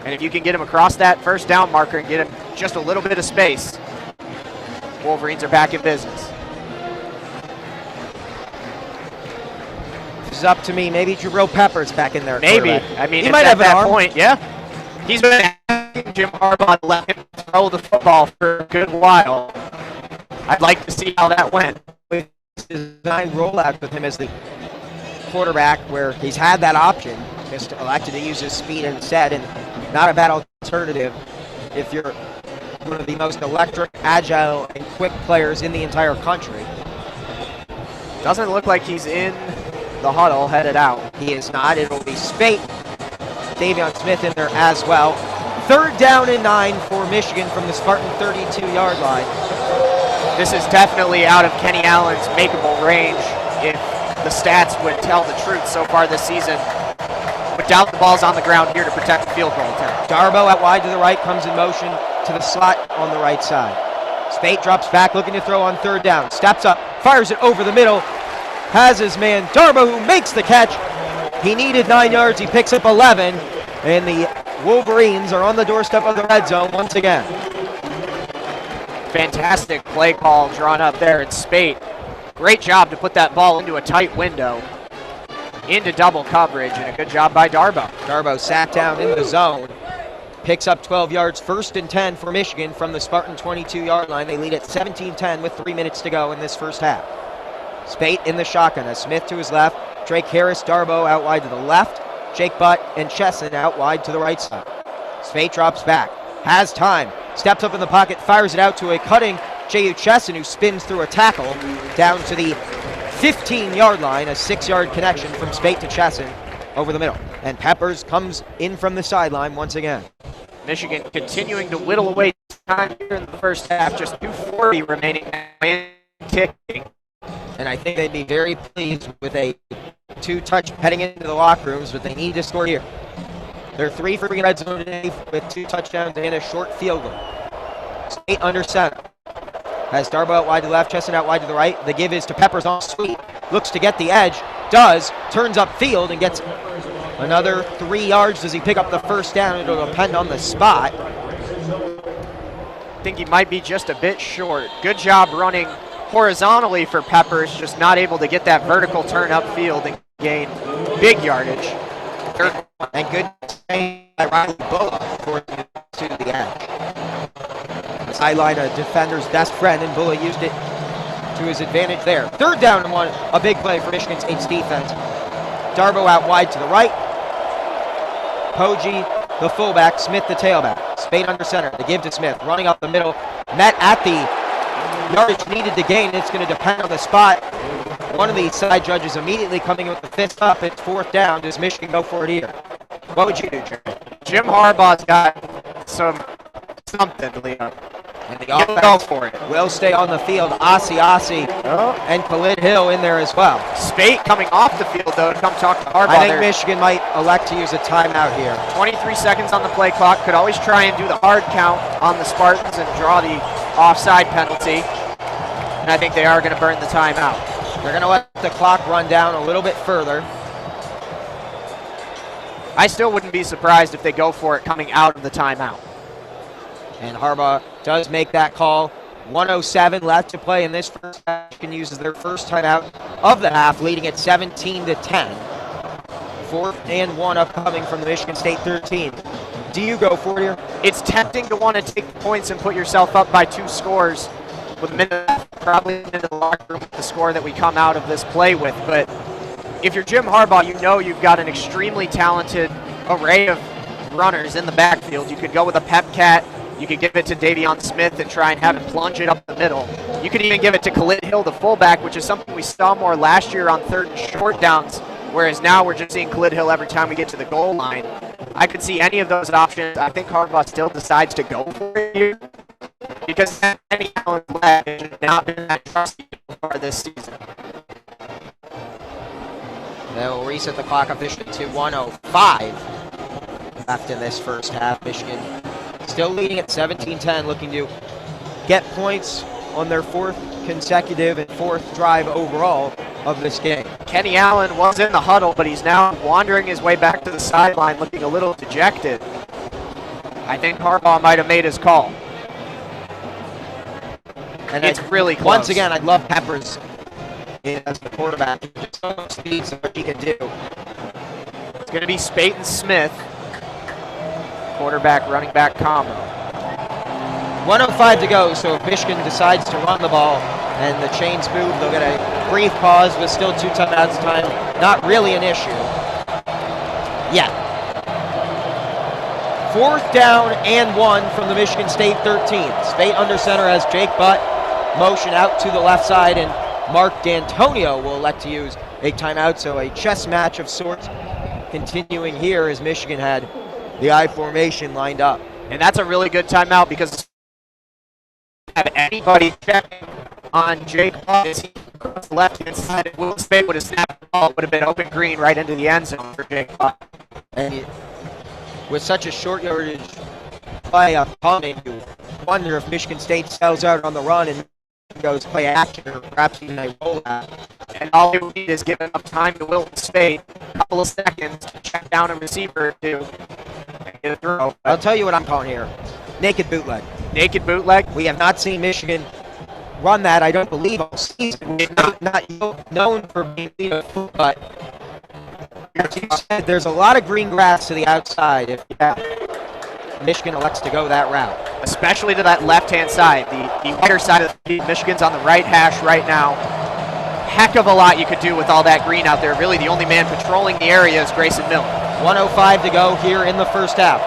And if you can get him across that first down marker and get him just a little bit of space, Wolverines are back in business. This is up to me. Maybe Jabril Peppers back in there. Maybe. I mean, he might have that an arm. point, yeah. He's been asking Jim Harbaugh to let him throw the football for a good while. I'd like to see how that went. With design rollout with him as the quarterback, where he's had that option, just elected to use his speed instead, and not a bad alternative if you're one of the most electric, agile, and quick players in the entire country. Doesn't look like he's in the huddle, headed out. He is not. It'll be Spate. Davion Smith in there as well. 3rd down and 9 for Michigan from the Spartan 32-yard line. This is definitely out of Kenny Allen's makeable range if the stats would tell the truth so far this season. Without the ball's on the ground here to protect the field goal attempt. Darbo out wide to the right, comes in motion to the slot on the right side. Spate drops back, looking to throw on 3rd down. Steps up, fires it over the middle. Has his man Darbo, who makes the catch. He needed 9 yards, he picks up 11. And the Wolverines are on the doorstep of the red zone once again. Fantastic play call drawn up there in Spate. Great job to put that ball into a tight window, into double coverage, and a good job by Darbo. Darbo sat down in the zone, picks up 12 yards, 1st and 10 for Michigan from the Spartan 22-yard line. They lead at 17-10 with 3 minutes to go in this first half. Spate in the shotgun as Smith to his left, Drake Harris, Darbo out wide to the left, Jake Butt and Chesson out wide to the right side. Spate drops back, has time, steps up in the pocket, fires it out to a cutting J.U. Chesson, who spins through a tackle down to the 15-yard line, a 6-yard connection from Spate to Chesson over the middle. And Peppers comes in from the sideline once again. Michigan continuing to whittle away time here in the first half, just 2:40 remaining and ticking. And I think they'd be very pleased with a 2-touch heading into the locker rooms, but they need to score here. They're 3 for red zone today with 2 touchdowns and a short field goal. Spate under center. Has Darbo out wide to the left, Chesson out wide to the right. The give is to Peppers on sweep. Looks to get the edge. Does. Turns upfield and gets another 3 yards. Does he pick up the first down? It'll depend on the spot. I think he might be just a bit short. Good job running horizontally for Peppers, just not able to get that vertical turn upfield and gain big yardage. And good save by Riley Bulla for to the edge. The sideline, a defender's best friend, and Bulla used it to his advantage there. 3rd down and 1, a big play for Michigan State's defense. Darbo out wide to the right. Poggi, the fullback, Smith, the tailback. Spate under center, the give to Smith, running up the middle, met at the yardage needed to gain. It's going to depend on the spot. One of the side judges immediately coming in with the fist up. It's 4th down. Does Michigan go for it here? What would you do, Jerry? Jim Harbaugh's got something, Leo. And the He'll go offense for it. will stay on the field. Asi and Khalid Hill in there as well. Spate coming off the field, though, to come talk to Harbaugh. I think there. Michigan might elect to use a timeout here. 23 seconds on the play clock. Could always try and do the hard count on the Spartans and draw the offside penalty. And I think they are going to burn the timeout. They're going to let the clock run down a little bit further. I still wouldn't be surprised if they go for it coming out of the timeout. And Harbaugh does make that call. 1:07 left to play in this first half. Michigan uses their first timeout of the half, leading at 17-10. 4th and 1 upcoming from the Michigan State 13. Do you go for it here? It's tempting to want to take the points and put yourself up by 2 scores with a minute left, probably into the locker room with the score that we come out of this play with. But if you're Jim Harbaugh, you know you've got an extremely talented array of runners in the backfield. You could go with a pep cat. You could give it to Davion Smith and try and have him plunge it up the middle. You could even give it to Khalid Hill, the fullback, which is something we saw more last year on 3rd and short downs, whereas now we're just seeing Khalid Hill every time we get to the goal line. I could see any of those options. I think Harbaugh still decides to go for it here because any Allen's leg has not been that trusty so far this season. They'll reset the clock officially to 1:05 left in this first half. Michigan still leading at 17-10, looking to get points on their 4th consecutive and 4th drive overall of this game. Kenny Allen was in the huddle, but he's now wandering his way back to the sideline looking a little dejected. I think Harbaugh might have made his call. And it's really close. Once again, I'd love Peppers in as the quarterback. Just so much speed, so much he can do. It's going to be Spate and Smith. Quarterback, running back combo. 1:05 to go, so if Michigan decides to run the ball and the chains move, they'll get a brief pause with still 2 timeouts time. Not really an issue yet. 4th down and 1 from the Michigan State 13. Spate under center as Jake Butt motion out to the left side, and Mark D'Antonio will elect to use a timeout, so a chess match of sorts continuing here as Michigan had the I formation lined up. And that's a really good timeout because have anybody checking on Jake Butt as he across the left-hand side, if Will Spate would have snapped the ball, it would have been open green right into the end zone for Jake Butt. And with such a short yardage play upcoming, you wonder if Michigan State sells out on the run and goes play action or perhaps even a rollout. And all they would need is give enough time to Will Spate, a couple of seconds to check down a receiver to get a throw. I'll tell you what I'm calling here. Naked bootleg. Naked bootleg? We have not seen Michigan run that, I don't believe, all season. We're not known for being but as you said, there's a lot of green grass to the outside if Michigan elects to go that route. Especially to that left-hand side. The wider side of the field. Michigan's on the right hash right now. Heck of a lot you could do with all that green out there. Really, the only man patrolling the area is Grayson Miller. 1:05 to go here in the first half.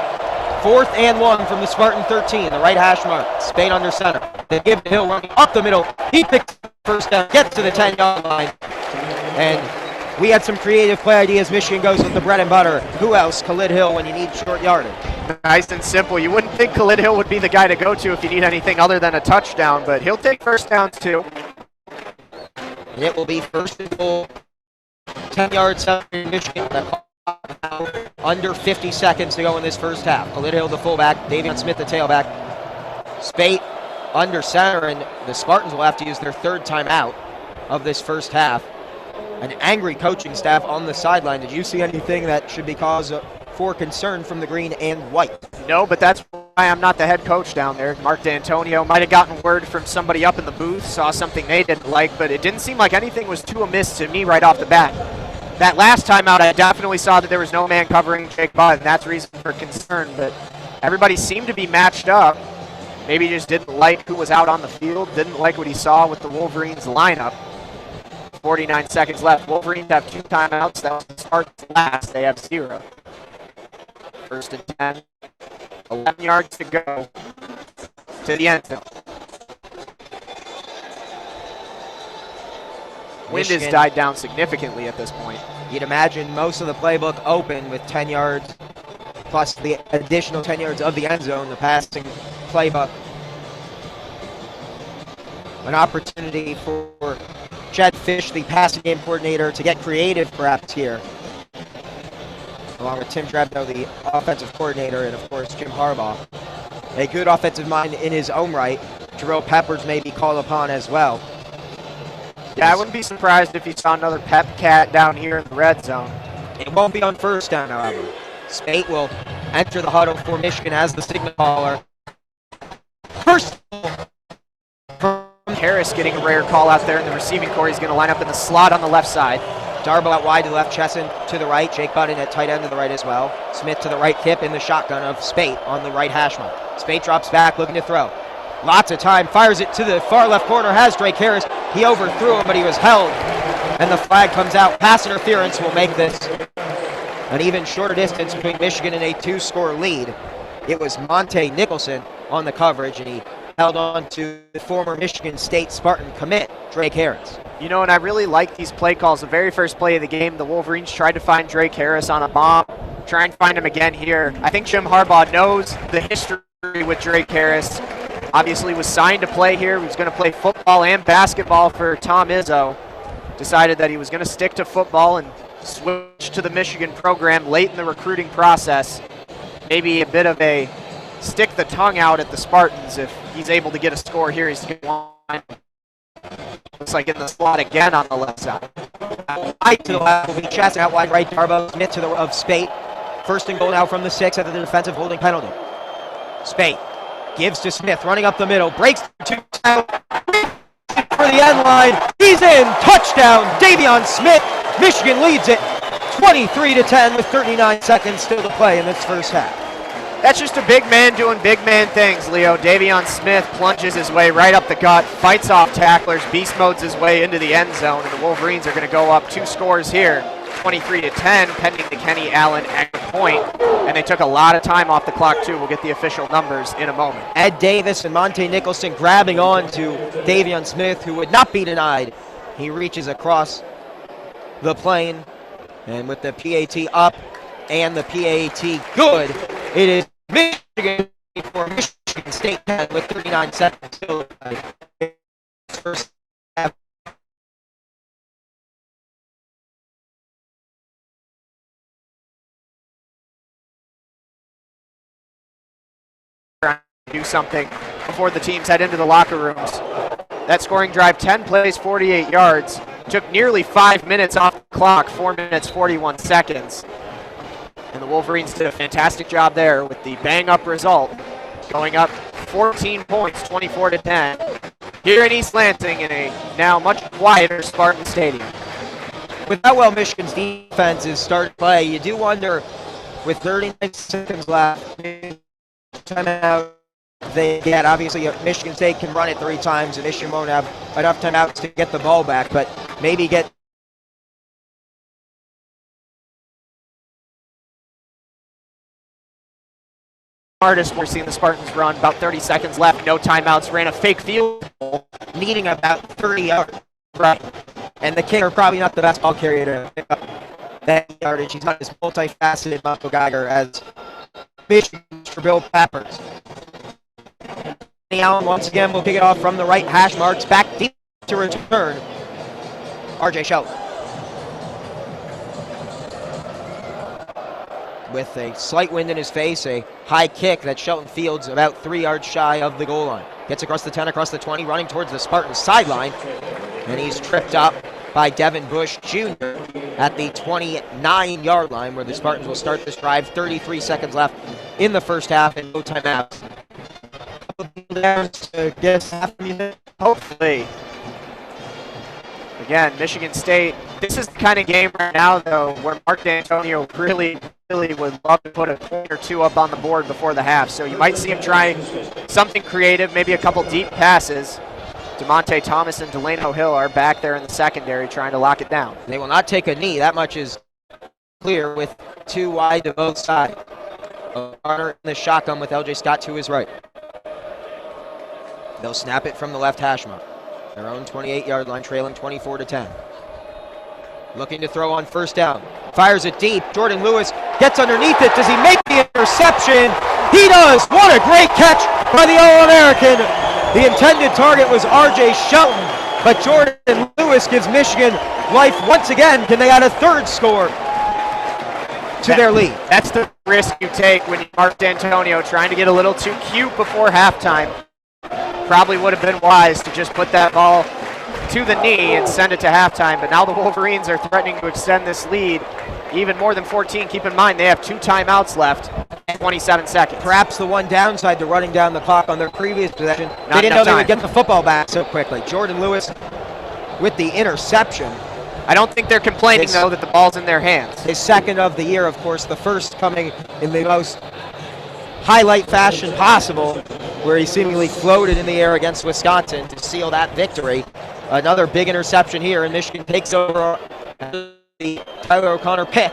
4th and 1 from the Spartan 13, the right hash mark. Spate under center. They give to Hill running up the middle. He picks first down, gets to the 10-yard line. And we had some creative play ideas. Michigan goes with the bread and butter. Who else? Khalid Hill when you need short yardage. Nice and simple. You wouldn't think Khalid Hill would be the guy to go to if you need anything other than a touchdown, but he'll take first downs too. And it will be first and goal. 10 yards out in Michigan. Under 50 seconds to go in this first half. Khalid Hill, the fullback. Davion Smith, the tailback. Spate under center, and the Spartans will have to use their 3rd timeout of this first half. An angry coaching staff on the sideline. Did you see anything that should be cause for concern from the green and white? No, but that's why I'm not the head coach down there. Mark D'Antonio might have gotten word from somebody up in the booth, saw something they didn't like, but it didn't seem like anything was too amiss to me right off the bat. That last timeout, I definitely saw that there was no man covering Jake Butt, and that's reason for concern, but everybody seemed to be matched up. Maybe he just didn't like who was out on the field, didn't like what he saw with the Wolverines lineup. 49 seconds left. Wolverines have 2 timeouts. That was the Spartans last. They have 0. 1st and 10. 11 yards to go to the end zone. Wind has died down significantly at this point. You'd imagine most of the playbook open with 10 yards plus the additional 10 yards of the end zone, the passing playbook An opportunity for Chad Fish, the passing game coordinator, to get creative perhaps here. Along with Tim Drebno, the offensive coordinator, and of course Jim Harbaugh. A good offensive mind in his own right. Jerome Peppers may be called upon as well. Yeah, I wouldn't be surprised if you saw another Pep Cat down here in the red zone. It won't be on first down, however. Spate will enter the huddle for Michigan as the signal caller. First from Harris getting a rare call out there in the receiving core. He's going to line up in the slot on the left side. Darbo out wide to the left, Chesson to the right, Jake Budden at tight end to the right as well. Smith to the right hip in the shotgun of Spate on the right hash mark. Spate drops back, looking to throw. Lots of time, fires it to the far left corner, has Drake Harris. He overthrew him, but he was held. And the flag comes out. Pass interference will make this an even shorter distance between Michigan and a 2-score lead. It was Monte Nicholson on the coverage, and he held on to the former Michigan State Spartan commit, Drake Harris. You know, and I really like these play calls. The very first play of the game, the Wolverines tried to find Drake Harris on a bomb. Try and find him again here. I think Jim Harbaugh knows the history with Drake Harris. Obviously was signed to play here. He was going to play football and basketball for Tom Izzo. Decided that he was going to stick to football and switch to the Michigan program late in the recruiting process. Maybe a bit of a stick the tongue out at the Spartans. If he's able to get a score here, he's going to want. Looks like in the slot again on the left side. Right to the left will be Chesson out wide right. Darbo Smith to the of Spate. First and goal now from the 6 after the defensive holding penalty. Spate gives to Smith, running up the middle, breaks to for the end line. He's in. Touchdown, Davion Smith. Michigan leads it 23-10 with 39 seconds still to play in this first half. That's just a big man doing big man things, Leo. Davion Smith plunges his way right up the gut, fights off tacklers, beast modes his way into the end zone, and the Wolverines are going to go up 2 scores here, 23-10, pending the Kenny Allen extra point. And they took a lot of time off the clock, too. We'll get the official numbers in a moment. Ed Davis and Monte Nicholson grabbing on to Davion Smith, who would not be denied. He reaches across the plane, and with the PAT up and the PAT good, it is Michigan for Michigan State 10 with 39 seconds still. First half. Do something before the teams head into the locker rooms. That scoring drive, 10 plays, 48 yards. Took nearly 5 minutes off the clock, 4 minutes, 41 seconds. And the Wolverines did a fantastic job there with the bang-up result, going up 14 points, 24-10, here in East Lansing in a now much quieter Spartan Stadium. With how well Michigan's defense is starting play, you do wonder, with 39 seconds left, timeout they get. Obviously, Michigan State can run it 3 times, and Michigan won't have enough timeouts to get the ball back, but maybe get hardest we're seeing the Spartans run. About 30 seconds left, no timeouts, ran a fake field goal, needing about 30 yards. Right. And the kicker probably not the best ball carrier to pick up that yardage. He's not as multifaceted Marco Geiger as Michigan for Bill Peppers. Allen once again will pick it off from the right hash marks, back deep to return. RJ Shelton. With a slight wind in his face, a high kick that Shelton fields about 3 yards shy of the goal line. Gets across the 10, across the 20, running towards the Spartans sideline. And he's tripped up by Devin Bush Jr. at the 29-yard line, where the Spartans will start this drive. 33 seconds left in the first half and no timeouts. Hopefully. Again, Michigan State, this is the kind of game right now, though, where Mark D'Antonio really would love to put a point or 2 up on the board before the half. So you might see him trying something creative, maybe a couple deep passes. DeMonte Thomas and Delano Hill are back there in the secondary trying to lock it down. They will not take a knee. That much is clear with 2 wide to both sides. Garner in the shotgun with LJ Scott to his right. They'll snap it from the left hash mark. Their own 28-yard line, trailing 24-10. Looking to throw on first down. Fires it deep. Jordan Lewis gets underneath it. Does he make the interception? He does. What a great catch by the All-American The intended target was R.J. Shelton, but Jordan Lewis gives Michigan life once again. Can they add a third score to their lead? That's the risk you take when you mark D'Antonio, trying to get a little too cute before halftime. Probably would have been wise to just put that ball to the knee and send it to halftime, but now the Wolverines are threatening to extend this lead even more than 14. Keep in mind they have 2 timeouts left, 27 seconds. Perhaps the one downside to running down the clock on their previous possession, they didn't know they would get the football back so quickly. Jordan Lewis with the interception. I don't think they're complaining, though, that the ball's in their hands. His second of the year, of course, the first coming in the most highlight fashion possible, where he seemingly floated in the air against Wisconsin to seal that victory. Another big interception here, and Michigan takes over the Tyler O'Connor pick.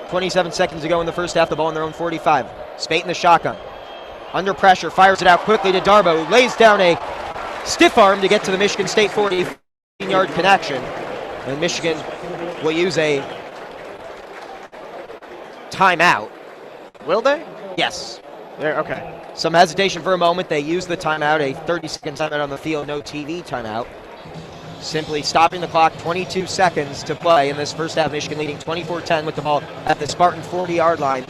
27 seconds to go in the first half, the ball in their own 45. Spate in the shotgun. Under pressure, fires it out quickly to Darbo, who lays down a stiff arm to get to the Michigan State 40-yard connection. And Michigan will use a timeout. Will they? Yes. Okay. Some hesitation for a moment. They use the timeout, a 30-second timeout on the field, no TV timeout. Simply stopping the clock, 22 seconds to play in this first half. Michigan leading 24-10 with the ball at the Spartan 40-yard line.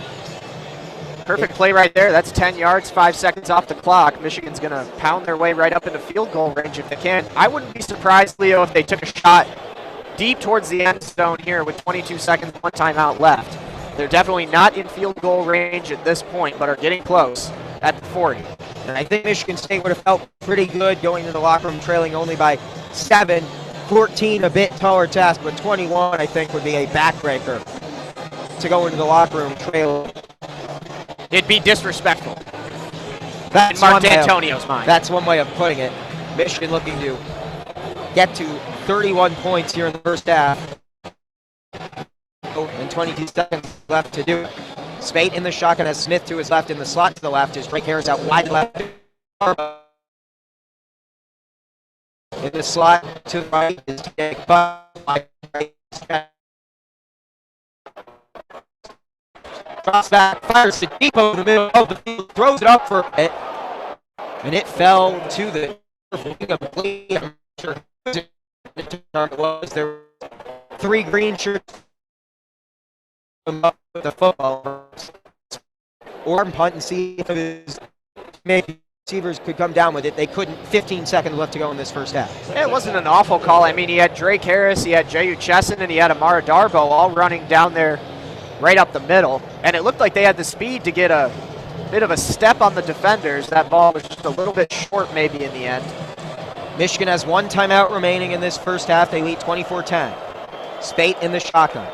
Perfect play right there. That's 10 yards, 5 seconds off the clock. Michigan's going to pound their way right up into field goal range if they can. I wouldn't be surprised, Leo, if they took a shot deep towards the end zone here with 22 seconds, 1 timeout left. They're definitely not in field goal range at this point, but are getting close at the 40. And I think Michigan State would have felt pretty good going to the locker room trailing only by 7. 14 a bit taller task, but 21 I think would be a backbreaker to go into the locker room trailing. It'd be disrespectful. That's in Mark D'Antonio's mind. That's one way of putting it. Michigan looking to get to 31 points here in the first half. And 22 seconds left to do it. Spate in the shotgun has Smith to his left, in the slot to the left is Drake Harris out wide left. In the slot to the right is Jake Buck. Cross back, fires to Depot in the middle of the field, throws it up for it, and it fell to the I'm not sure who the target was. There were 3 green shirts the football or punt and see if it was maybe receivers could come down with it. They couldn't. 15 seconds left to go in this first half. It wasn't an awful call. I mean, he had Drake Harris, he had J.U. Chesson, and he had Amara Darbo all running down there right up the middle. And it looked like they had the speed to get a bit of a step on the defenders. That ball was just a little bit short maybe in the end. Michigan has 1 timeout remaining in this first half. They lead 24-10. Spate in the shotgun.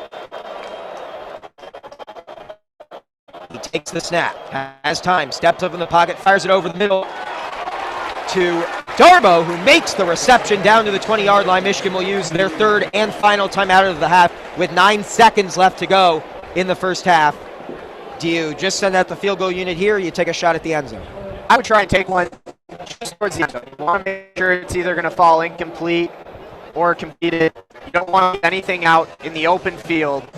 He takes the snap, has time, steps up in the pocket, fires it over the middle to Darbo, who makes the reception down to the 20-yard line. Michigan will use their 3rd and final timeout of the half with 9 seconds left to go in the first half. Do you just send out the field goal unit here, or you take a shot at the end zone? I would try and take one just towards the end zone. You want to make sure it's either going to fall incomplete or completed. You don't want to get anything out in the open field.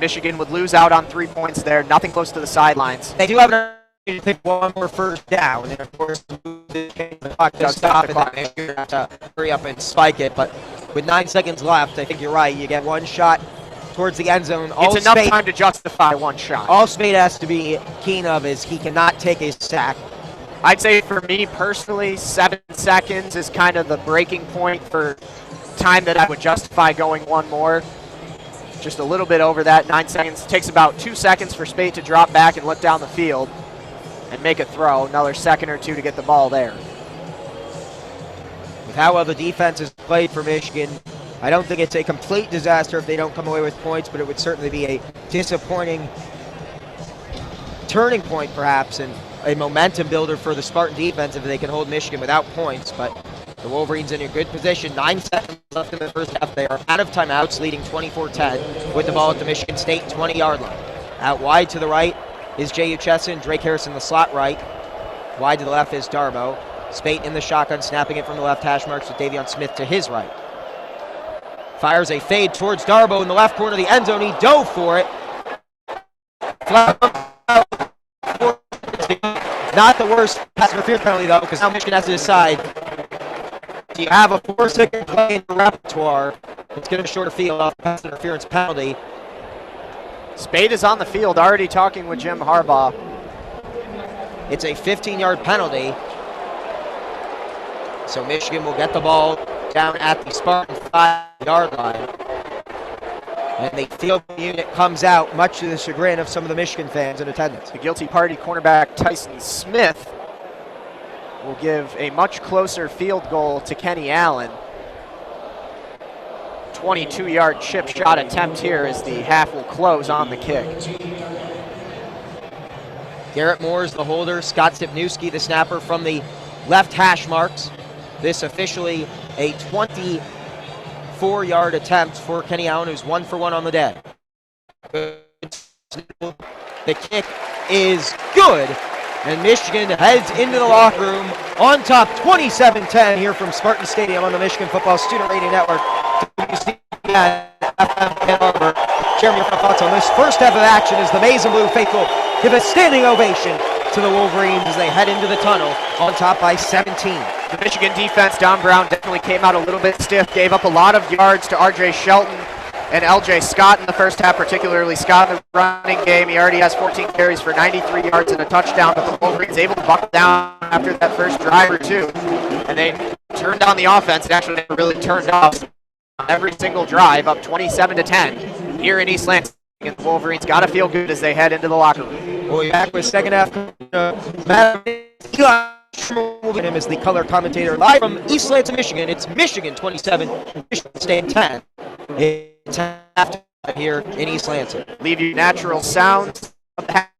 Michigan would lose out on 3 points there, nothing close to the sidelines. They do have an opportunity to take one more first down, and of course, the clock does stop, and then Michigan have to hurry up and spike it. But with 9 seconds left, I think you're right. You get one shot towards the end zone. It's enough time to justify one shot. All Spade has to be keen of is he cannot take a sack. I'd say for me personally, 7 seconds is kind of the breaking point for time that I would justify going one more. Just a little bit over that. 9 seconds. It takes about 2 seconds for Spate to drop back and look down the field and make a throw. Another second or 2 to get the ball there. With how well the defense has played for Michigan, I don't think it's a complete disaster if they don't come away with points, but it would certainly be a disappointing turning point perhaps and a momentum builder for the Spartan defense if they can hold Michigan without points. But the Wolverines in a good position. 9 seconds left in the first half. They are out of timeouts, leading 24-10 with the ball at the Michigan State 20-yard line. Out wide to the right is J.U. Chesson. Drake Harris in the slot right. Wide to the left is Darbo. Spate in the shotgun, snapping it from the left hash marks with Davion Smith to his right. Fires a fade towards Darbo in the left corner of the end zone. He dove for it. Not the worst pass interference penalty, though, because now Michigan has to decide You have a 4-second play in the repertoire. It's going to short a field off pass interference penalty. Spade is on the field, already talking with Jim Harbaugh. It's a 15-yard penalty. So Michigan will get the ball down at the Spartan 5-yard line. And the field unit comes out, much to the chagrin of some of the Michigan fans in attendance. The guilty party cornerback Tyson Smith will give a much closer field goal to Kenny Allen. 22-yard chip shot attempt here as the half will close on the kick. Garrett Moore is the holder. Scott Stepniewski, the snapper, from the left hash marks. This officially a 24-yard attempt for Kenny Allen, who's 1 for 1 on the day. The kick is good, and Michigan heads into the locker room on top 27-10 here from Spartan Stadium on the Michigan Football Student Radio Network. WCBN FM Ann Arbor. Jeremy, your thoughts on this first half of action as the Maize and Blue faithful give a standing ovation to the Wolverines as they head into the tunnel on top by 17. The Michigan defense, Don Brown, definitely came out a little bit stiff, gave up a lot of yards to R.J. Shelton and L.J. Scott in the first half, particularly Scott in the running game. He already has 14 carries for 93 yards and a touchdown, but the Wolverines able to buckle down after that first drive or two. And they turned on the offense. It actually never really turned off every single drive, up 27-10 here in East Lansing. And the Wolverines got to feel good as they head into the locker room. We'll be back with second half. Him as the color commentator live from East Lansing, Michigan. It's Michigan 27, Michigan State 10. It's halftime here in East Lansing. Leave you natural sounds of the half.